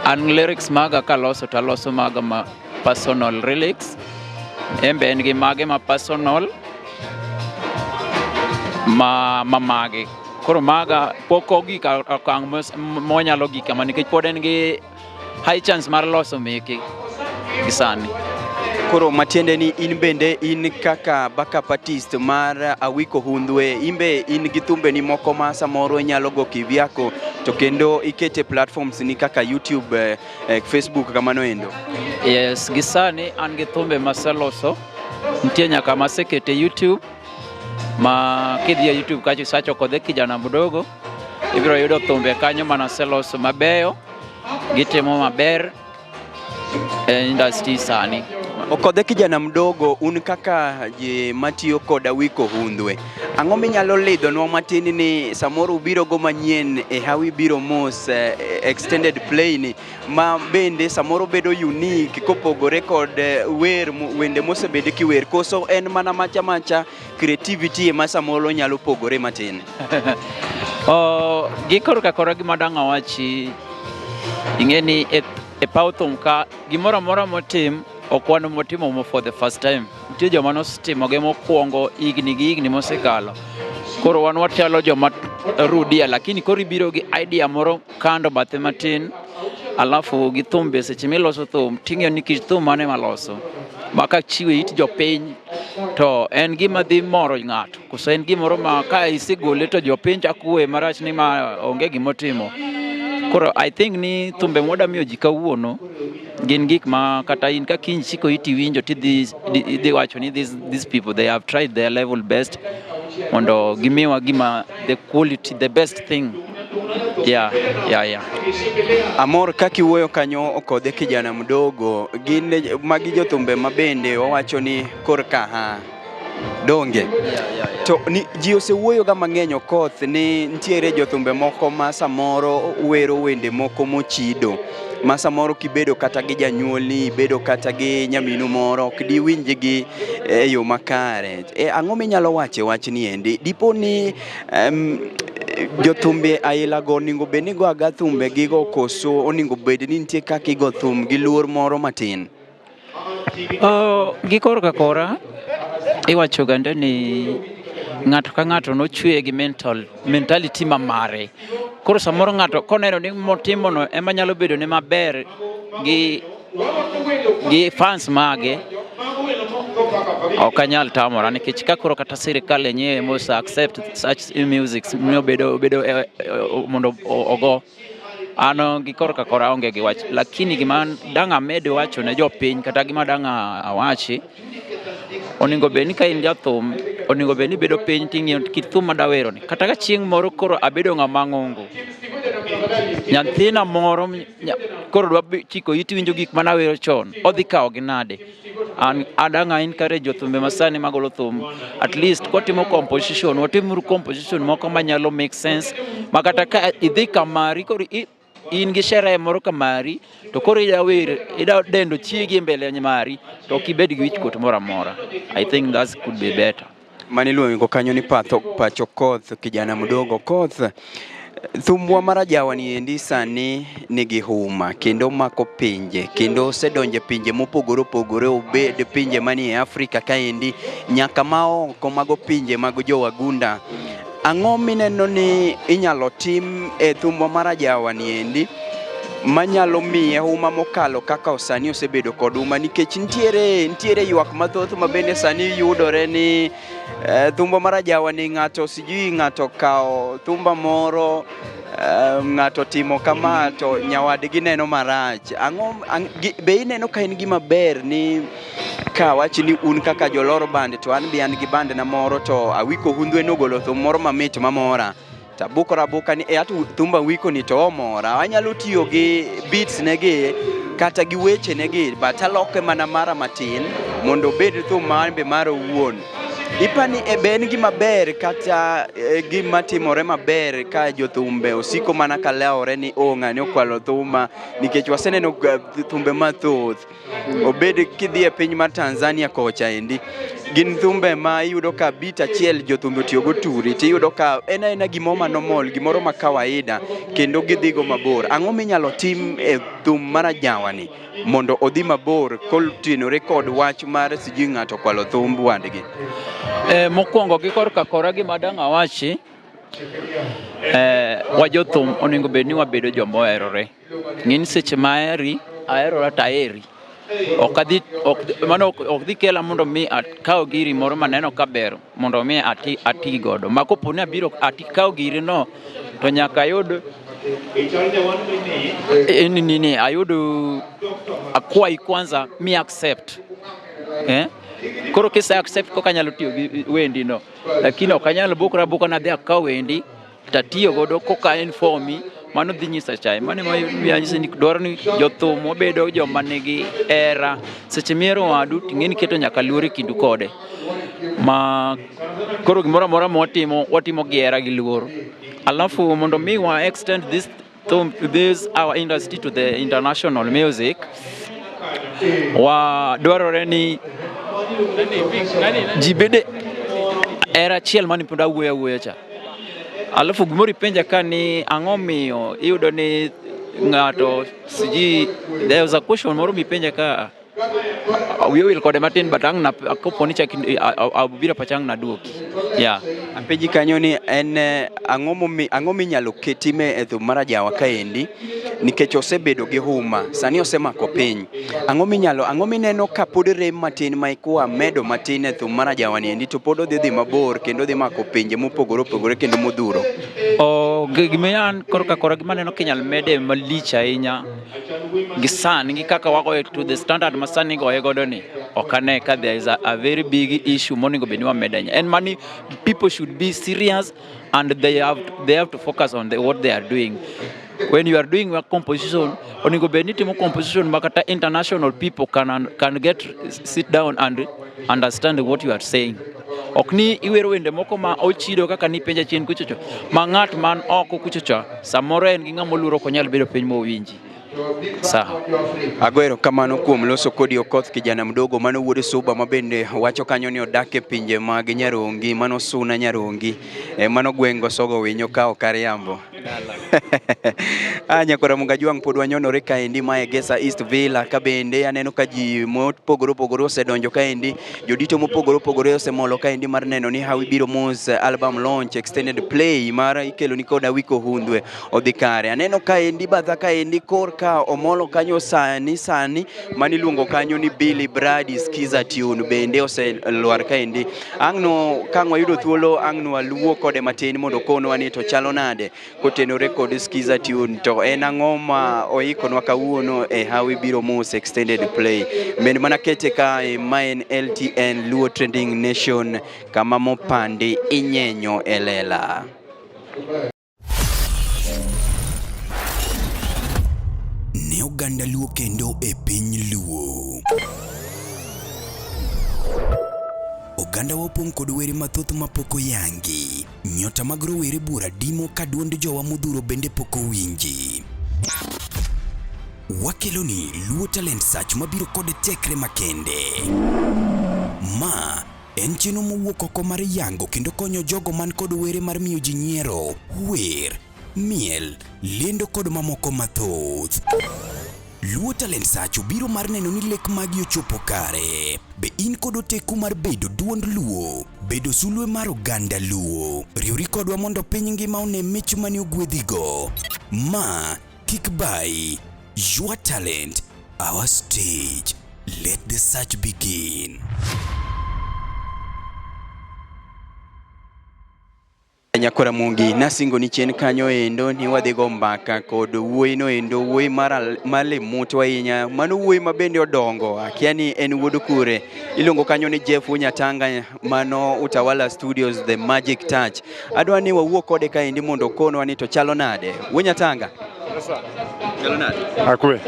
an lyrics maga kaloso taloso maga ma personal lyrics embe en gi mage ma personal ma mage koro maga poko gika okang monyalo gika manikech pod en gi high chance mar loso meke gisani. Koro matiende ni in bende in kaka backup artist mar Awiko Undwe imbe in gi thumbe ni moko ma samoro nyalo go kivyako to kendo ikete platforms ni kaka YouTube Facebook kamano endo. Yes, gisani an gi thumbe maseloso nitie nyaka masekete YouTube ma kidhi YouTube kacho search Okodhi kijana mdogo ibiro yudo thumbe kanyo manaseloso mabeyo gitemo maber industry sani Okodhe kijana mdogo, un kaka je matiyo koda wiko hundwe. Ang'o minyalo lidhonwa matin ni samoro ubiro go manyien e hawi biro mos extended play ni ma bende samoro bedo unique kopogore kod wende mosebede kiwer, koso en mana macha creativity ma samoro nyalo pogore matin? Gikoro kakora gima dang' awachi, ing'eni e paw thum ka gimoro amora motim ok wan motimo for the first time. Nitie joma nositimoge mokwongo higni mosekalo. Koro wan wachalo joma rudia, lakini koro ibiro gi idea moro kando bathe matin, alafu gi thum be seche miloso thum ting'eyo ni kit thum mane maloso maka chiwe it jopiny to en gima dhi moro ng'ato, koso en gimoro ma ka isegole to jopiny chakuwe marach ni ma onge gimotimo. Koro I think ni thumbe moda miyo ji kawuono gin gik ma kata in ka kiny chiko iti winjo tidhi wacho ni these people they have tried their level best mondo gimiwa gima the quality, the best thing. Yeah. Amor, kaki wuoyo kanyo Okodhe kijana mdogo, gin magi jothumbe mabende wawacho ni korka donge. To ni ji osewuoyo ga mang'eny Okoth ni ntiere jothumbe moko ma samoro wero wende moko mochido, ma samoro kibedo kata gi janyuolni, bedo kata gi nyaminu moro ok di winjgi e yo makare. Ang'o minyalo wache wach ni endi? Dipo ni jothumbe aila go oningo bed ni go aga thumbe gigo, koso oningo bed ni nitie kaka igo thum gi luor moro matin? Gikoro kakora iwacho ganda ni ng'ato ka ng'ato nochwe gi mentality ma mare. Koro samoro ng'ato koneno ni motimono ema nyalo bedo ne maber gi fans mage, ok anyal tamora, nikech ka koro kata sirikal yenyewe mos accept such music bedo mondo ogo ano gikoro kakora onge gi wach. Lakini gima dang' amed wacho ne jopiny kata gima dang' awachi, oningo bed ni ka in jathum oningo bed ni bedo piny ting'eyo kit thum madawero ni. Kata ka chieng' moro koro abedo ng'ama ng'ongo, nyathina moro koro dwa chiko iti winjo gik manawero chon, odhi kawo gi nade? Adang' encourage jothumbe masani magolo thum, at least kwatimo composition, watimuru composition moko manyalo make sense, makata ka idhi kamari koro in gi sherehe moro kamari to koro ida dendo chiegi mbele mari to ok ibed gi wich kuot moro amora. I think that could be better. Maniluongo kanyo ni pacho Koth kijana mdogo. Koth, thumwa marajawa ni endi sani nigi huma kendo mako pinje, kendo osedonje pinje mopogore opogore, obed pinje mani e Afrika kaendi nyaka maoko mago pinje mago jowagunda. Ang'o mineno ni inyalo tim e thumwa marajawa ni endi manyalo miye huma mokalo kaka osani osebedo kod huma? Nikech ntiere ywak mathoth ma bende sani yudore ni thumba marajawa ni ng'ato kao thumba moro, ng'ato timo kama to nyawadgi neno marach. Be ineno ka en gima ber ni ka wachi ni un kaka jolor band to an bi an gi band na moro to awiko hundwe nogolo thum moro mamit mamora, tabuka ni atu thumba wiko ni to omora, anyalo tiyo gi beats negi kata gi weche negi but aloke mana mara matin mondo bed thum mambe mara wuon. Ipani ben gima ber kata gima timore maber ka jothumbe osiko mana kaleore ni ng'ani okwalo thuma, nikech waseneno thumbe mathoth obed kidhi e piny mar Tanzania kocha endi gin thumbe ma iyudo ka beat achiel jothumbe tiyogo turi, tiyudo ka ena gimoro normal, gimoro ma kawaida kendo gidhigo mabor. Ang'o minyalo tim e thum marajawa ni mondo odhi mabor kotenore kod wach mar siji ng'ato kwalo thumb wadgi? Mokwongo gikoro kakora gima dang' awachi, wajothum oningo bed ni wabedo joma oherore. Ng'ini seche ma aherora to aheri, ok dhi kela mondo mi akaw giri moro maneno kaber mondo mi ati godo. Ma kopo ni abiro kaw giri no to nyaka ayud ayud akwai kwanza mi accept. Koro kisa accept koka nyalo tiyo gi wendi no, lakini ok anyalo bukra na dhi akaw wendi tatiyo godo koka informi mano dhi nyisa chai mane ma nyisa ni dwaro ni jothum obedo joma nigi era seche miero wadu ting'eni keto nyaka luori kindu kode ma koro gimoro amora watimo gi era gi luor alafu mondo mi wa extend this our industry to the international music wa dwarore ni jibede era chiel mani punda wuoya cha alafu gimoro penja ka ni ang'o miyo iyudo ni ng'ato siji there was a question moro mi penja ka we will kode matin but ang na koponi cha abira pachang na duoki apeji kanyo ni en ang'o minyalo ketime e thum mar Ajawa kaendi nikech osebedo gi huma sani osemako piny ang'o mineno ka pod rem matin ma ikwa medo matin e thum mar Ajawa ni endi to pod odhi mabor kendo dhi mako pinje mopogore kendo modhuro gimeyan kora gimaneno kinyal mede malich ahinya gi sani gi kaka wagoye to the standard masani goye godo ni okane ka there is a very big issue moningo beni wa medanya and money people should be serious and they have to focus on what they are doing. When you are doing a composition, oningo beni timo composition makata international people can sit down and understand what you are saying. Okni iwero wende moko ma ochido kaka ni penja chien kuchocho ma ng'at man oko kuchocho samoro en gi ng'ama luoro konyal bedo piny mowinji. Sawa. Agoero kamano kuom loso kodi Okoth kijana mdogo mano wuod Suba mabende wacho kanyo ni odake pinje mag Nyarongi mano Suna Nyarongi mano gwengo sogo winyo ka okariambo Nyakora Mungajwang pod wanyonore kaendi ma Egesa East Villa kabende aneno ka ji mopogore osedonjo kaendi jodito mopogore osemolo kaendi mar neno ni Hawi biro mos album launch extended play mar ikelo ni koda wiko hundwe odhi kare aneno kaendi badha kaendi korka omolo kanyo sani maniluongo kanyo ni Billy Brady Skiza Tune bende oseluar kaendi ang'no kang'wa yudo thuolo ang'no aluwo kode matin mondo kono ni to chalo nade kotenore kod Skiza Tune to en ang'o ma oikonwa kawuono e Hawi biro mos extended play men mana kete ka maen LTN Luo Trending Nation kama mopandi inyenyo elela ne oganda Luo kendo e piny Luo. Oganda wopong' kod were mathoth mapoko yangi. Nyota mag rowere bura dimo ka duond jowa modhuro bende poko winji. Wakelo ni Luo Talent Search mabiro kod tekre makende. Ma en chenro mowuok oko mar yango kendo konyo jogo man kod were mar miyo ji nyiero, wer, miel, lendo kod mamoko mathoth. Luo Talent Search biro mar neno ni lek magi ochopo kare. Be in kod oteku mar bedo duond Luo, bedo sulwe mar oganda Luo. Riwri kodwa mondo piny ngima one mich mani ogwedhigo. Ma kik bai. Your talent, our stage. Let the search begin. Nyakora Mungi nasingo ni chien kanyo endo ni wadhigo mbaka kod wuoyi no endo wuoyi male muto ahinya mano wuoyi mabende odongo akiani en wuod kure ilongo kanyo ni Jeff Nyatanga mano Utawala Studios The Magic Touch adwa ni wawuo kode kaendi mondo kono ani to chalo nade Nyatanga chalo nade akwe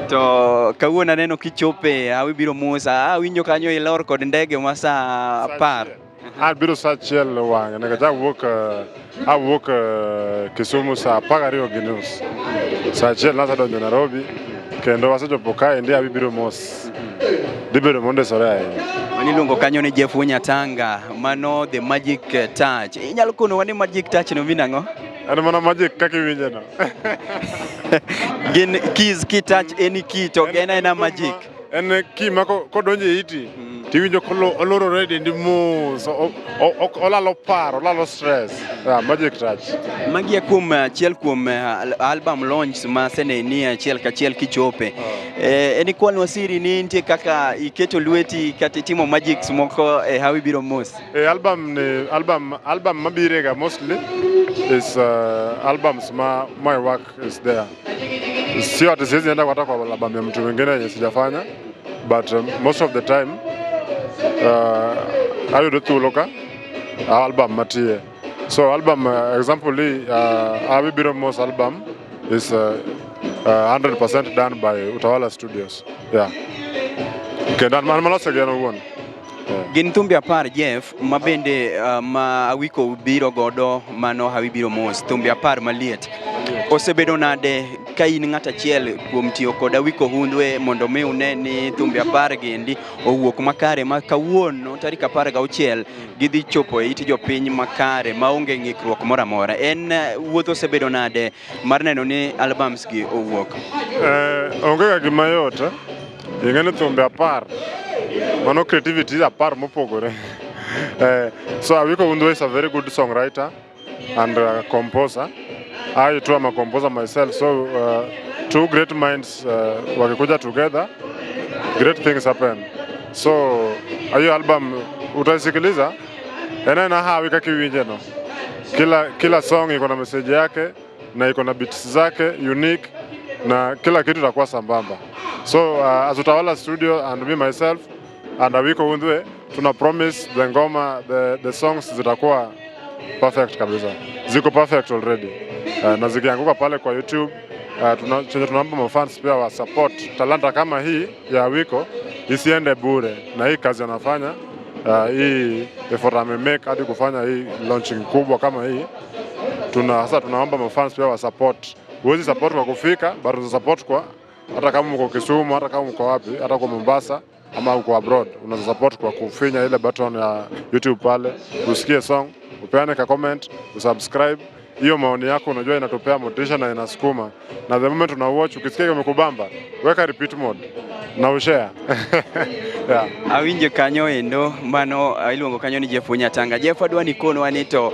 to kawuono neno kichope Hawi biro musa awinjo kanyo ilor kod ndege masa par biro sachiel wang ne ga awuok Kisumu sa pagario ginus sachiel nasa donjo Nairobi kendo wasechopo kae ndi Hawi biro mos dibedo monde sore maniluongo kanyo ni Jeff Nyatanga mano The Magic Touch inyalo kono wani Magic Touch no minang'o ano mana magic kaki winje no gin keys ki touch any key to ena magic en key mako kodonje iti tiwinjo oloro ready ndi mos olalo paro olalo stress Magic Touch magia kuom achiel kuom album launch ma seneni achiel kachiel kichope eni kwan wasiri ni nitie kaka iketo lweti kata timo magics moko e Hawi biro mos album mabirega mostly is albums my work is there sio ati siwezi enda kwa album ya mtu mwingine yenye sijafanya but most of the time ayudo thuolo ka album matie So album example Abibiro Mos album is 100% done by Utawala Studios. Yeah. Okay, dan manos again one. Gin thumbe apar Jeff mabende ma awiko biro godo mano Abibiro Mos thumbe apar maliet. Osebedo nade ka in ng'ata achiel kuom tiyo kod awiko hundwe mondo mi une ni thumbe apar gendi owuok makare ma kawuono tarik 16 gidhi chopo e it jopiny makare maonge ng'ikruok moro amora. En wuotho osebedo nade mar neno ni albums gi owuok? Onge ga gima yot. Ing'eni thumbe apar mano creativity apar mopogore. So Awiko Hundwe is a very good songwriter and composer. I too am a composer myself, so two great minds wakikuja together, great things happen. So hiyo album utaisikiliza ena hawi kakiwinje no. Kila song iko na message yake na iko na beats zake unique na kila kitu itakuwa sambamba. So as Utawala Studio and me myself and Awiko Hundwe tuna promise the ngoma the songs zitakuwa perfect kabisa. Ziko perfect already. Na zikianguka pale kwa YouTube tunaomba mafans pia wa support talanta kama hii ya Awiko isiende bure, na hii kazi anafanya hii effort amemake hadi kufanya hii launching kubwa kama hii. Tunaomba mafans pia wa support. Huwezi support kwa kufika, bado support kwa hata kama mko Kisumu, hata kama mko wapi, hata kwa Mombasa ama uko abroad, unaweza support kwa kufinya ile button ya YouTube pale, usikie song, upeane ka comment, usubscribe. Hiyo maoni yako unajua inatupea motisha na inasukuma. Na the moment una watch ukisikia kimekubamba, weka repeat mode na ushare. Yeah. Awinjo kanyo endo mano iluongo kanyo ni Jeff Onyatanga. Jeff adwa ni kono anito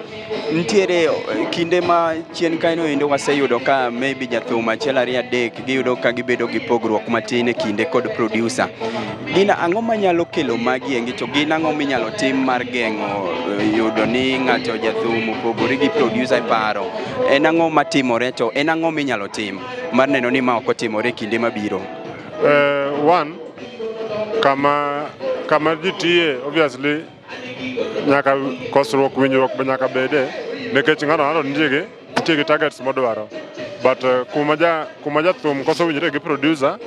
ntiere kinde ma chien kanyo endo waseyudo ka maybe jathum achiel ariyo adek giyudo ka gibedo gi pogruok matin e kinde kod producer. Gina ang'o manyalo kelo magi engicho, gina ang'o minyalo tim mar geng'o yudo ni ng'ato jathum opogore gi producer e paro? En ang'o matimore to en ang'o minyalo tim mar neno ni ma ok otimore kinde mabiro? One, kama jitie obviously nyaka kosruok winjruok be nyaka bede nikech ng'ano nitie gi targets modwaro, but kuma jathum koso winjre gi producer,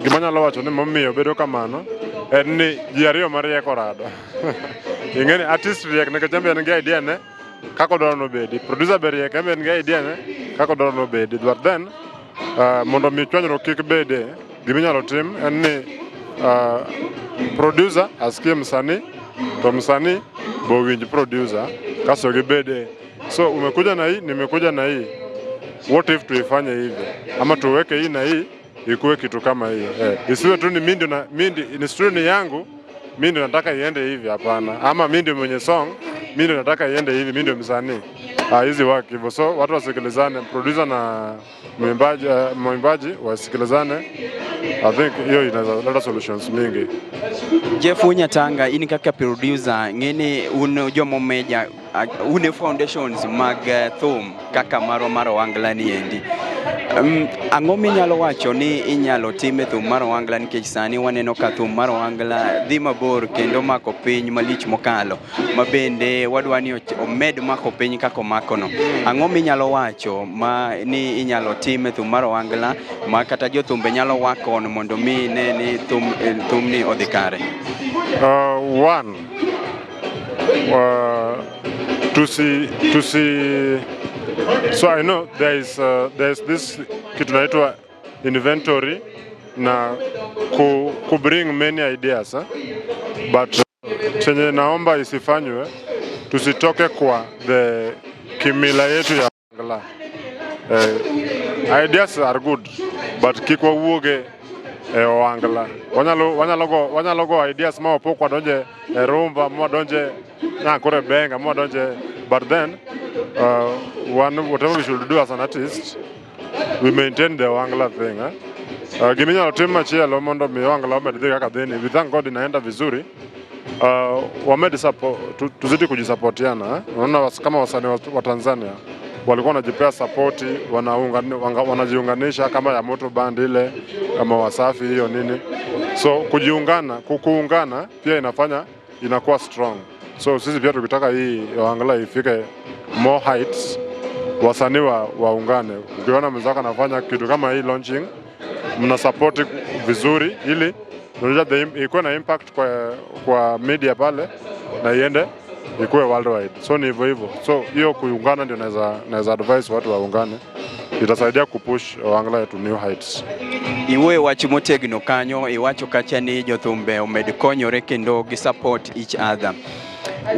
gima nyalo wacho ni momiyo bedo kamano en ni ji ariyo marieko rado. Ing'eni artist riek nikech en gi idea ne kako dwaro nobedi, producer be riek en gi idea ne kako dwaro nobedi, but then mondo mi chwanyruok kik bede, gima nyalo tim en ni producer asikie msanii to msanii bo winj producer kaso gibede. So umekuja na hii, nimekuja na hii, what if tuifanye hivi ama tuweke hii na hii ikuwe kitu kama hii. Isiwe tu ni mindi ni studio ni yangu, mindi nataka iende hivi, hapana. Ama mindi mwenye song, mindi nataka iende hivi, mindi msanii. Hizi work hivyo. So watu wasikilizane, producer na mwimbaji wasikilizane. I think hiyo inaleta solutions mingi. Jeff Onyatanga, ini kaka producer ng'eni un jomo meja une foundations mag thum kaka maro wangla ni endi. Ang'o minyalo wacho ni inyalo time thum maro wangla nikech sani waneno ka thum maro wangla dhi mabor kendo mako piny malich mokalo, mabende wadwa ni omed mako piny kako makono. Ang'o minyalo wacho ma ni inyalo time thum maro wangla ma kata jothumbe nyalo wakon mondo mi ne ni thum ni odhi kare? One, to see. So I know there's this kitu naitwa inventory na ku bring many ideas, but chenye naomba isifanywe, tusitoke kwa the kimila yetu ya Wangla. Ideas are good, but kikwa uoge Wangla. Wanyalo go ideas ma opokwa donje rumba, ma donje na kore benga, ma donje, but then whatever we should do as an artist, we maintain the Wangla thing. Giminya team machielo mondo mi Wangla omedhi kaka dheni. We thank God inaenda vizuri. Wamedi support, tuzidi kujisupportiana. Unaona kama wasanii wa Tanzania walikuwa wanajipea support, wanajiunganisha kama ya Moto Band ile, kama Wasafi hiyo nini. So kuungana pia inafanya inakuwa strong. So sisi pia tukitaka hii Ohangla ifike more heights, wasanii waungane. Ukiona mwenzako anafanya kitu kama hii launching, mna support vizuri ili ikuwe na impact kwa media pale na iende ikuwe worldwide. So ni hivyo. So hiyo kuungana ndio naweza advise watu waungane. Itasaidia kupush Ohangla to new heights. Iwe wacho motegno kanyo, iwacho kacha ni jothumbe omed konyore kendo gi support each other.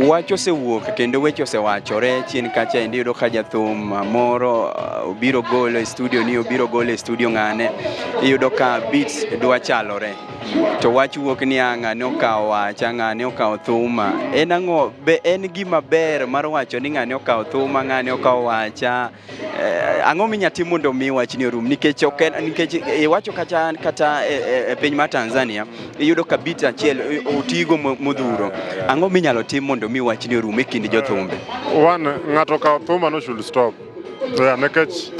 Wacho se wuok kendo wecho se wachore chien kacha endi yudo ka jathum moro obiro golo e studio ni obiro golo e studio ng'ane iyudo ka beats dwa chalore to wach wuok ni ng'ane okawo wacha ng'ane okawo thuma en ang'o be en gima ber mar wacho ni ng'ane okawo thuma ng'ane okawo wacha ang'o minyatimo mondo mi wach ni orum nikech iwacho kata e piny mar Tanzania iyudo ka beat achiel otigo modhuro ang'o minyalo timo mondo mi wach ni orum e kind jothumbe? One, ng'ato kawo thuma no should stop. Nekech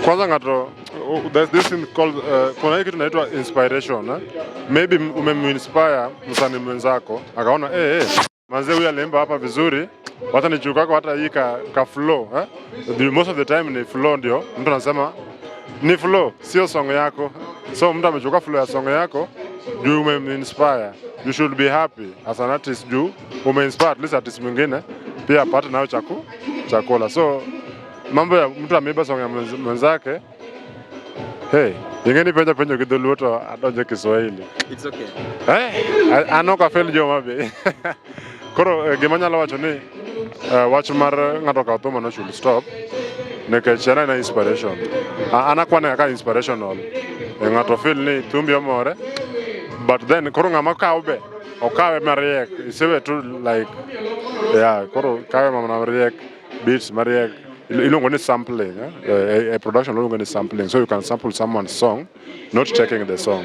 kwanza ng'ato there's this thing called kuna hii kitu inaitwa inspiration. Maybe umem-inspire msanii mwenzako akaona manze huyu alimba hapa vizuri, hata nichukako hata hii ka flow. Most of the time ni flow ndio mtu anasema ni flow, sio song yako. So mtu amechukua flow ya song yako juu umem-inspire. You should be happy as an artist juu ume-inspire at least artist mwingine pia apate nayo chakula. So mambo ya mtu ameiba song ya mwenzake, ingeni penjo kidhuluo to adonje Kiswahili. It's okay. Anoka fel jo mabe. Koro gimanyalo wacho ni wach mar ng'ato kawo thuma no should stop. Nekech na inspiration. Anakwane ka inspirational. Ng'ato feel ni thumbi omore. But then koro ng'ama kawo be okawe mariek isewe tu like koro kawe mariek beats mariek ilongo ni sampling. A production ilongo ni sampling, so you can sample someone's song not taking the song.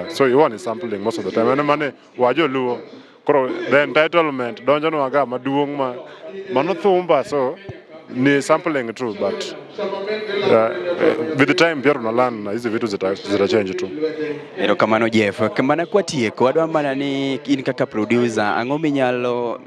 So you want sampling most of the time and mane wajo luo koro the entitlement donjo no aga maduong mano thumba so ni sampling true but with the time pia tunalearn hizi vitu zita change tu. Erokamano Jeff, kamana kwa tieko adwa mana ni in kaka producer ang'o minyalo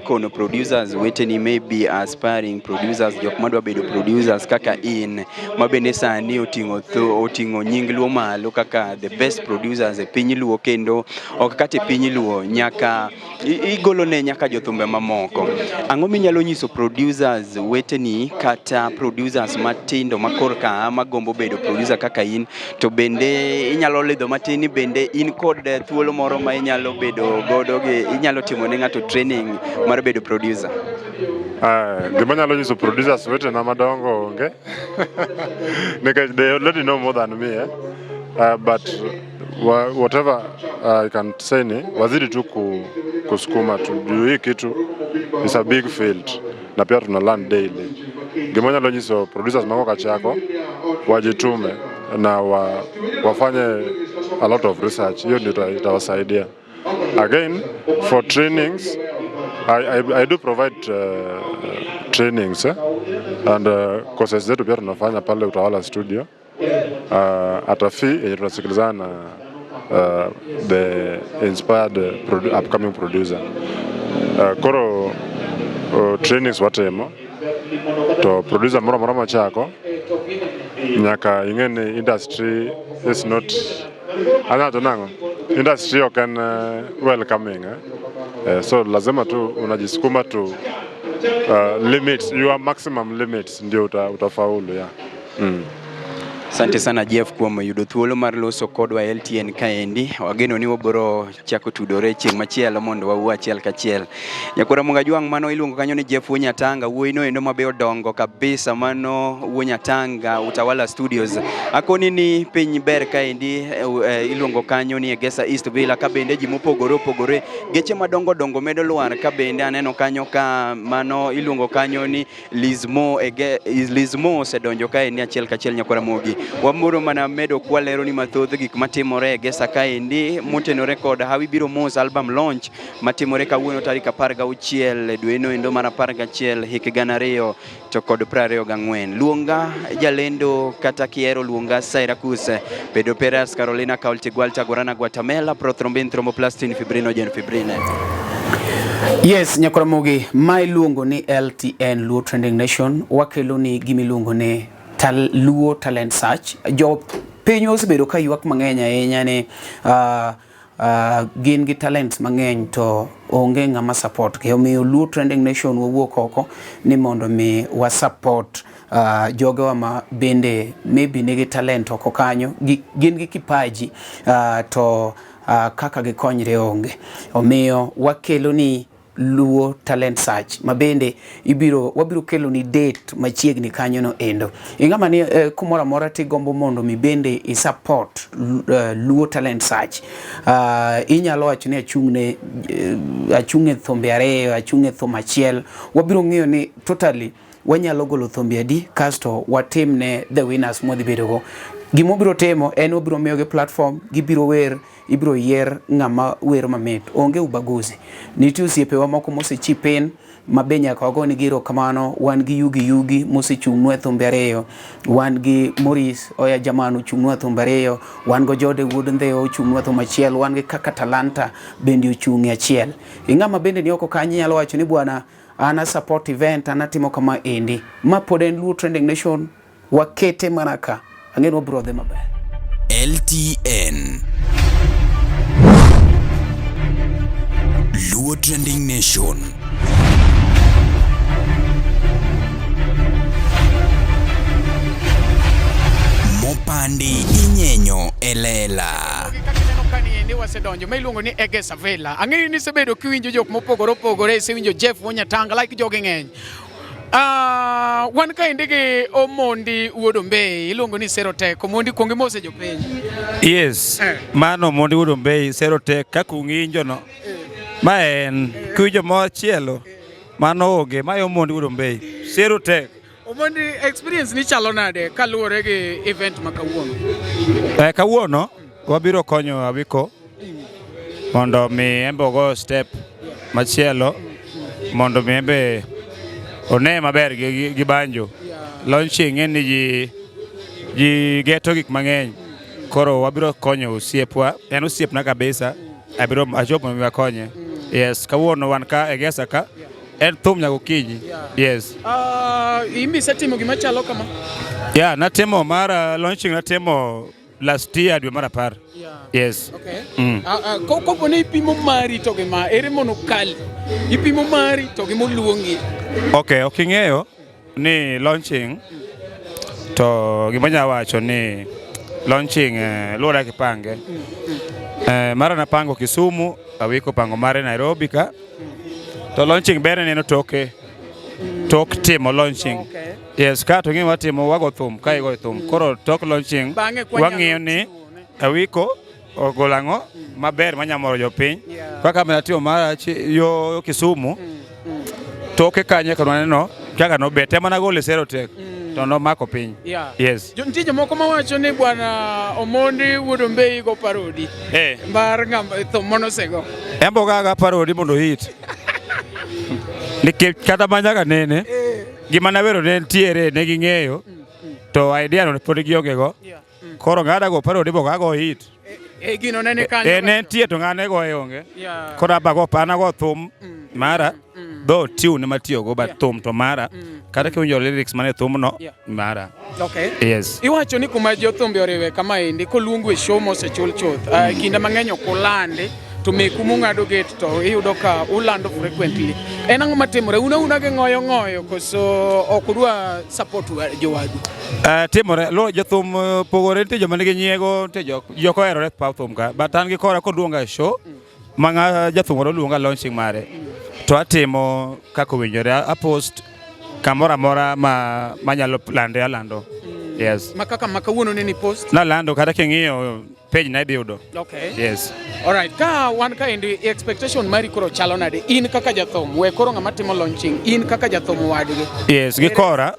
kono producers weteni maybe aspiring producers jok madwa bedo producers kaka in mabende sani oting'o nying luo malo kaka the best producers e piny luo kendo ok kata e piny luo nyaka igolo ne nyaka jothumbe mamoko. Ang'o minyalo nyiso producers weteni kata producers matindo makorka magombo bedo producer kaka in to bende inyalo ledho matini bende in kod thuolo moro ma inyalo bedo godo inyalo timo ne ng'ato training mar bedo producer? Gimanyalo nyiso producers wetena madongo onge. Because they already know more than me. But whatever I can say ni wazidi tu kusukuma tu juu hii kitu is a big field na pia tuna learn daily. Gimanyalo nyiso producers mako kachako wajitume na wafanye a lot of research. Hiyo ndio itawasaidia. Again, for trainings I do provide trainings and courses zetu pia tunafanya pale Utawala Studio at a fee yenye tunasikilizana the inspired upcoming producer. Koro trainings watemo to producer moro machako nyaka ingene industry is not industry can welcoming so lazima tu unajisukuma tu limits, your maximum limits ndio utafaulu Asante sana Jeff kuom yudo thuolo mar loso kodwa LTN kaendi. Wageno ni wabiro chako tudore chieng' machielo mondo wawuo achiel kachiel. Nyakora Mungajwang' mano iluongo kanyo ni Jeff Wuonyatanga, wuoyino endo mabe odongo kabisa mano Wuonyatanga Utawala Studios. Akoni ni piny ber kaendi iluongo kanyo ni Egesa East Villa ka bende ji mopogore geche madongo medo lwar ka bende aneno kanyo ka mano iluongo kanyo ni Lizmo sedonjo kaendi achiel kachiel Nyakora Mogi. wamuro mana medo kwalero ni mathoth gik matimore Gesa kaendi motenore kod Hawi biro mos album launch matimore kawuono tarik 16 dweno endo mar 11 hik 2000 to kod 24. Luonga jalendo kata kiero luonga Syracuse Pedro Perez Carolina Kaulti Gualta Gorana Guatemala Prothrombin Thromboplastin Fibrinogen Fibrine. Yes, Nyakuramogi, my luongo ni LTN Luo Trending Nation, wakelo ni gimi luongo ni Luo Talent Search. Jo piny osebedo ka ywak mang'eny ahinya ni gin gi talents mang'eny to onge ng'ama support ke. Omiyo Luo Trending Nation wawuok oko ni mondo mi wa support jogo ma bende maybe nigi talent oko kanyo, gin gi kipaji to kaka gikonyre onge. Omiyo wakelo ni Luo Talent Search mabende wabiro kelo ni date machiegni kanyo no endo. Ingama ni kumora mora ti gombo mondo mi bende i support Luo Talent Search. Inyalo wacho ni achung'e thombe ariyo, achung'e thum achiel. Wabiro ng'iyo ni totally wanyalo golo thombe adi kasto watim ne the winners modhi bedo go. Gimo biro temo en obiro miyogi platform, gibiro wer, ibiro yier ng'ama wer mamit. Onge ubaguzi. Nitie osiepewa moko mosechipen mabe nyaka wagoni giro kamano. Wan gi Yugi mosechung'nwa thumbe ariyo, wan gi Morris Oya Jamanu ochung'nwa thumbe ariyo, wan go Jode Wood Ndheyo ochung'nwa thum achiel, wan gi kaka Talanta bende ochung'e achiel. Ing'ama bende ni oko kanyi nyalo wacho ni bwana ana support event anatimo kama endi. Ma pod en Luo Trending Nation, wakete manaka ang'eno brother maber. LTN Luo Trending Nation. Mopandi inyenyo elela. Kaniendi wasedonjo ma iluongo ni Egesa Villa. Ang'eyo ni sebedo kiwinjo jok mopogore opogore, sewinjo Jeff Wonyatanga like jogi ng'eny. Wan kaendi gi Omondi Wuod Ombei iluongo ni Serotek. Omondi kuongi mose jopiny. Yes, mano Omondi Wuod Ombei Serotek kaka ung'injo no. Ma en kiwinjo mo chielo mano onge, ma Omondi Wuod Ombei Serotek. Omondi experience ni chalo nade kaluwore gi event ma kawuono? Kawuono wabiro konyo Awiko mondo mi embe go step machielo mondo mi embe one maber gi banjo. Launching en ni ji geto gik mang'eny, koro wabiro konyo osiepwa, en osiepna kabisa, abiro achopo mi wakonye. Yes, kawuono wan ka Egesa ka en thum nyaka okinyi. Yes. Imbi setimo gima chalo kama? Yeah, natemo mara launching natemo last year dwe mar 10. Yes. Okay. Kopo ne ipimo mari to gi ma ere mono kali. Ipimo mari to gi moluongi. Okay, oking'eyo ni launching to gimanya wacho ni launching luora kipange. Mara napango Kisumu, Awiko pango mare Nairobi ka. To launching bere neno toke. Tok timo launching. Okay. Yes, ka to ng'ima timo wago thum, ka igo thum. Koro tok launching wang'iyo ni Awiko ogolang'o maber manyamoro jopiny. Kaka menatimo mara yo Kisumu. Toke kanye kanwaneno kaka nobete mana gole Serotek to no mako piny. Yes. Nitie jomoko mawacho ni bwana Omondi Wuod Ombei go parodi. Mar ng'ama thum monosego. Embo gaga parodi mondo hit. Nikech kata manyaka nene gima nawero ne ntiere ne ging'eyo to idea no pod gionge go. Koro ng'ada go parodi bo gago hit. Gino nene kanyo. Ne ntie to ng'ane go onge. Koro abago pana go thum mara do tune matiyo go but thum to mara kata kiwinjo lyrics mane thum no mara. Okay. Yes. Iwacho ni kuma jothumbe oriwe kama endi koluongo e show mosechul chuth. Kinde mang'eny okulande to meku mung'ado gate to iyudo ka ulando frequently. En ang'o matimore? Una ge ng'oyo koso ok udwa support jowadu? Timore lo jothum pogore nitie joma nigi nyiego, nitie jok oherore paw thum ka, but an gi kora koduonga show ma jathum moro luonga launching mare to atimo kaka owinjore, apost kamoro amora manyalo lande alando. Yes. Makaka makawuono ni post? Nalando kata king'iyo page na idhi yudo. Okay. Yes. Alright, ka wan ka endi expectation mari koro chalo nade? In kaka jathum, we koro ng'ama timo launching, in kaka jathum wadgi. Yes, gi kora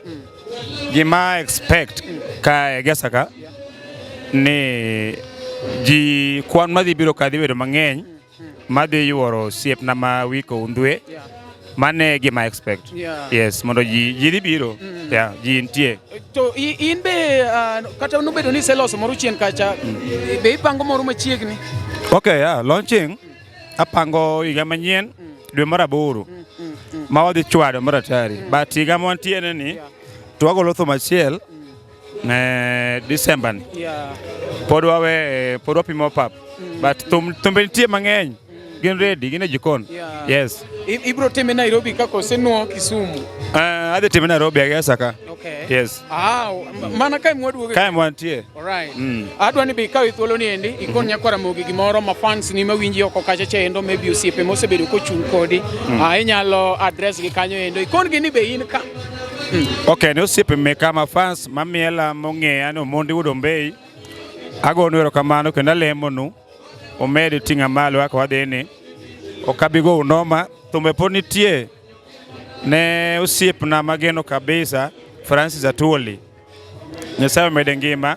gima expect ka gesa ka ni ji kwan madhi biro ka dhi bedo mang'eny madhi yuoro siep na ma wiko undhwe mane gima expect. Yes, mondo ji dhi biro. Ji nitie. To in be kata nobedo ni seloso moro chien kacha be ipango moro machiegni? Okay, launching apango higa manyien dwe mar 8 ma wadhi chwado mar atari, but higa mantiere ni to wagolo thum achiel December ni. Pod wapimo pap, but thumbe nitie mang'eny gin ready, gin e jikon. Yes. Ibro time Nairobi kako senuo Kisumu? Adhi time Nairobi agesa ka. Okay. Yes. Mana kai mwaduoge? Kai mwantie. Alright. Adwa ni be ikaw thuolo ni endi ikon Nyakwara Mogi gimoro ma fans ni mawinji oko kacha cha endo maybe osiepe mosebedo kochung' kodi. Inyalo address gi kanyo endo ikon gi ni be in ka. Okay, ne osiepe me kama fans mamiela mong'eya no Mondi Wudombei. Agonu erokamano kendo alemonu omed ting'a malo kaka wadhini. Okabigo unoma thumbe pod nitie ne osiepna mageno kabisa Francis Atwoli. Nyasaye omed ngima,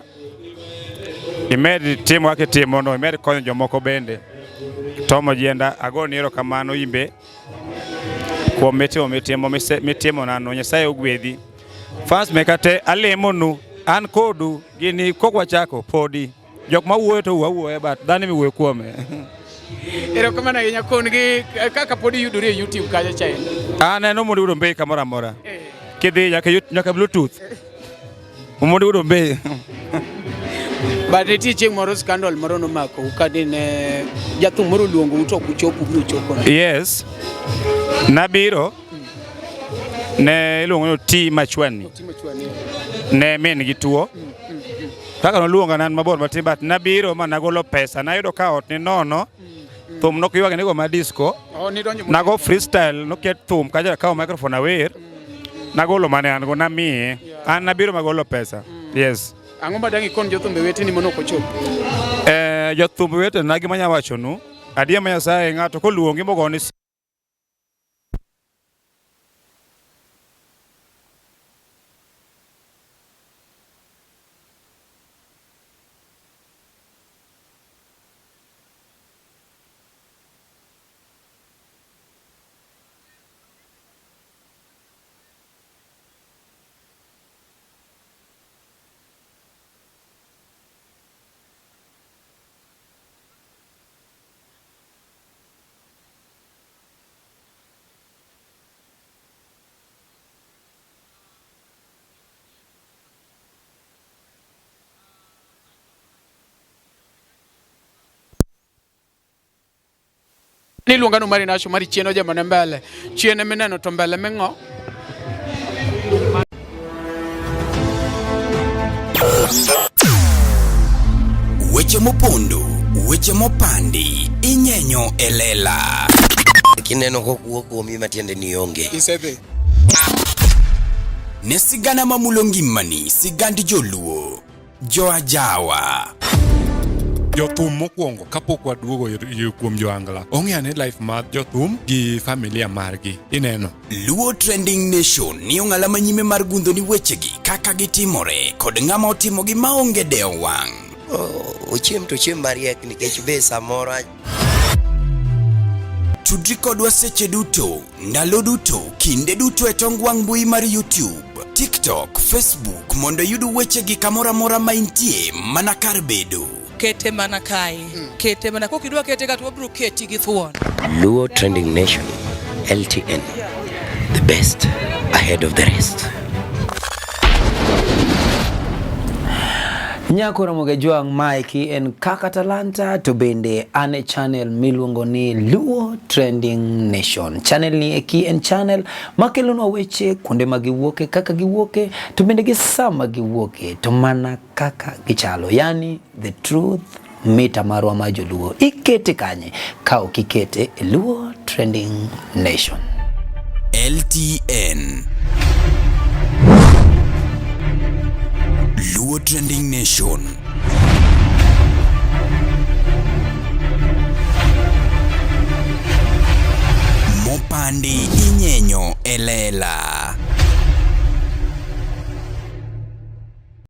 imed timo kaka itimo no, imed konyo jomoko bende. Tomo Jienda agoni erokamano imbe kuom mitimo nano, Nyasaye ogwedhi. Fans mekate alemonu an kodu gini kokwachako podi jok mawuoyo to wawuoyo but dhani miwuoyo kuome. Erokamano ahinya kon gi kaka pod yudore e YouTube kacha cha endo. Aneno Mondi Wudombei kamoro amora. Kidhi nyaka Bluetooth. Mondi Wudombei. But nitie chieng' moro scandal moro nomako kadine jathum moro luongo uto kuchopo biro chopo. Yes. Nabiro ne iluongo ni T Machwani. Ne min gi tuo. Kaka noluonga nan mabor matin but nabiro ma nagolo pesa, nayudo ka ot ni nono. Thum nokiywage nego ma disco. Nago freestyle noket thum kaja kawo microphone awer. Nagolo mane an go namiye. An nabiro magolo pesa. Yes. Ang'o ma dang' ikon jothumbe weteni mondo ok ochop? Jothumbe wetena gima nya wachonu, adier ma Nyasaye ng'ato koluongi mogoni niluonga no mari nacho mari chieno jamane mbele chiene mineno to mbele meng'o. Weche mopondo, weche mopandi, inyenyo elela. Kineno kokuo kuomi matiende ni onge. Isebe. Ne sigana mamulo ngimani, sigand joluo, joajawa. Jothum mokwongo kapok waduogo kuom joangla, ong'eane life mar jothum gi familia margi. Ineno Luo Trending Nation ni ong'ala manyime mar gundho ni wechegi kaka gitimore kod ng'ama otimogi maonge deo wang'. Ochiem to chiem mariek nikech be samoro tudri kodwa seche duto, ndalo duto, kinde duto e tong wang' mbui mar YouTube, TikTok, Facebook mondo yud wechegi kamoro amora ma intie mana kar bedo. Kete mana kae. Kete mana kokidwa kete ka to wabro keti gi thuon. Luo Trending Nation, LTN, the best ahead of the rest. Nyakwara Mogi Juang Maiki en kaka talanta to bende ane channel miluongo ni Luo Trending Nation. Channel ni eki en channel makelonwa weche kuonde magiwuoke kaka giwuoke to bende gi sama giwuoke to mana kaka gichalo, yani the truth mita marwa ma joluo. Ikete kanye ka okikete Luo Trending Nation. LTN Luo Trending Nation. Mopandi inyenyo elela.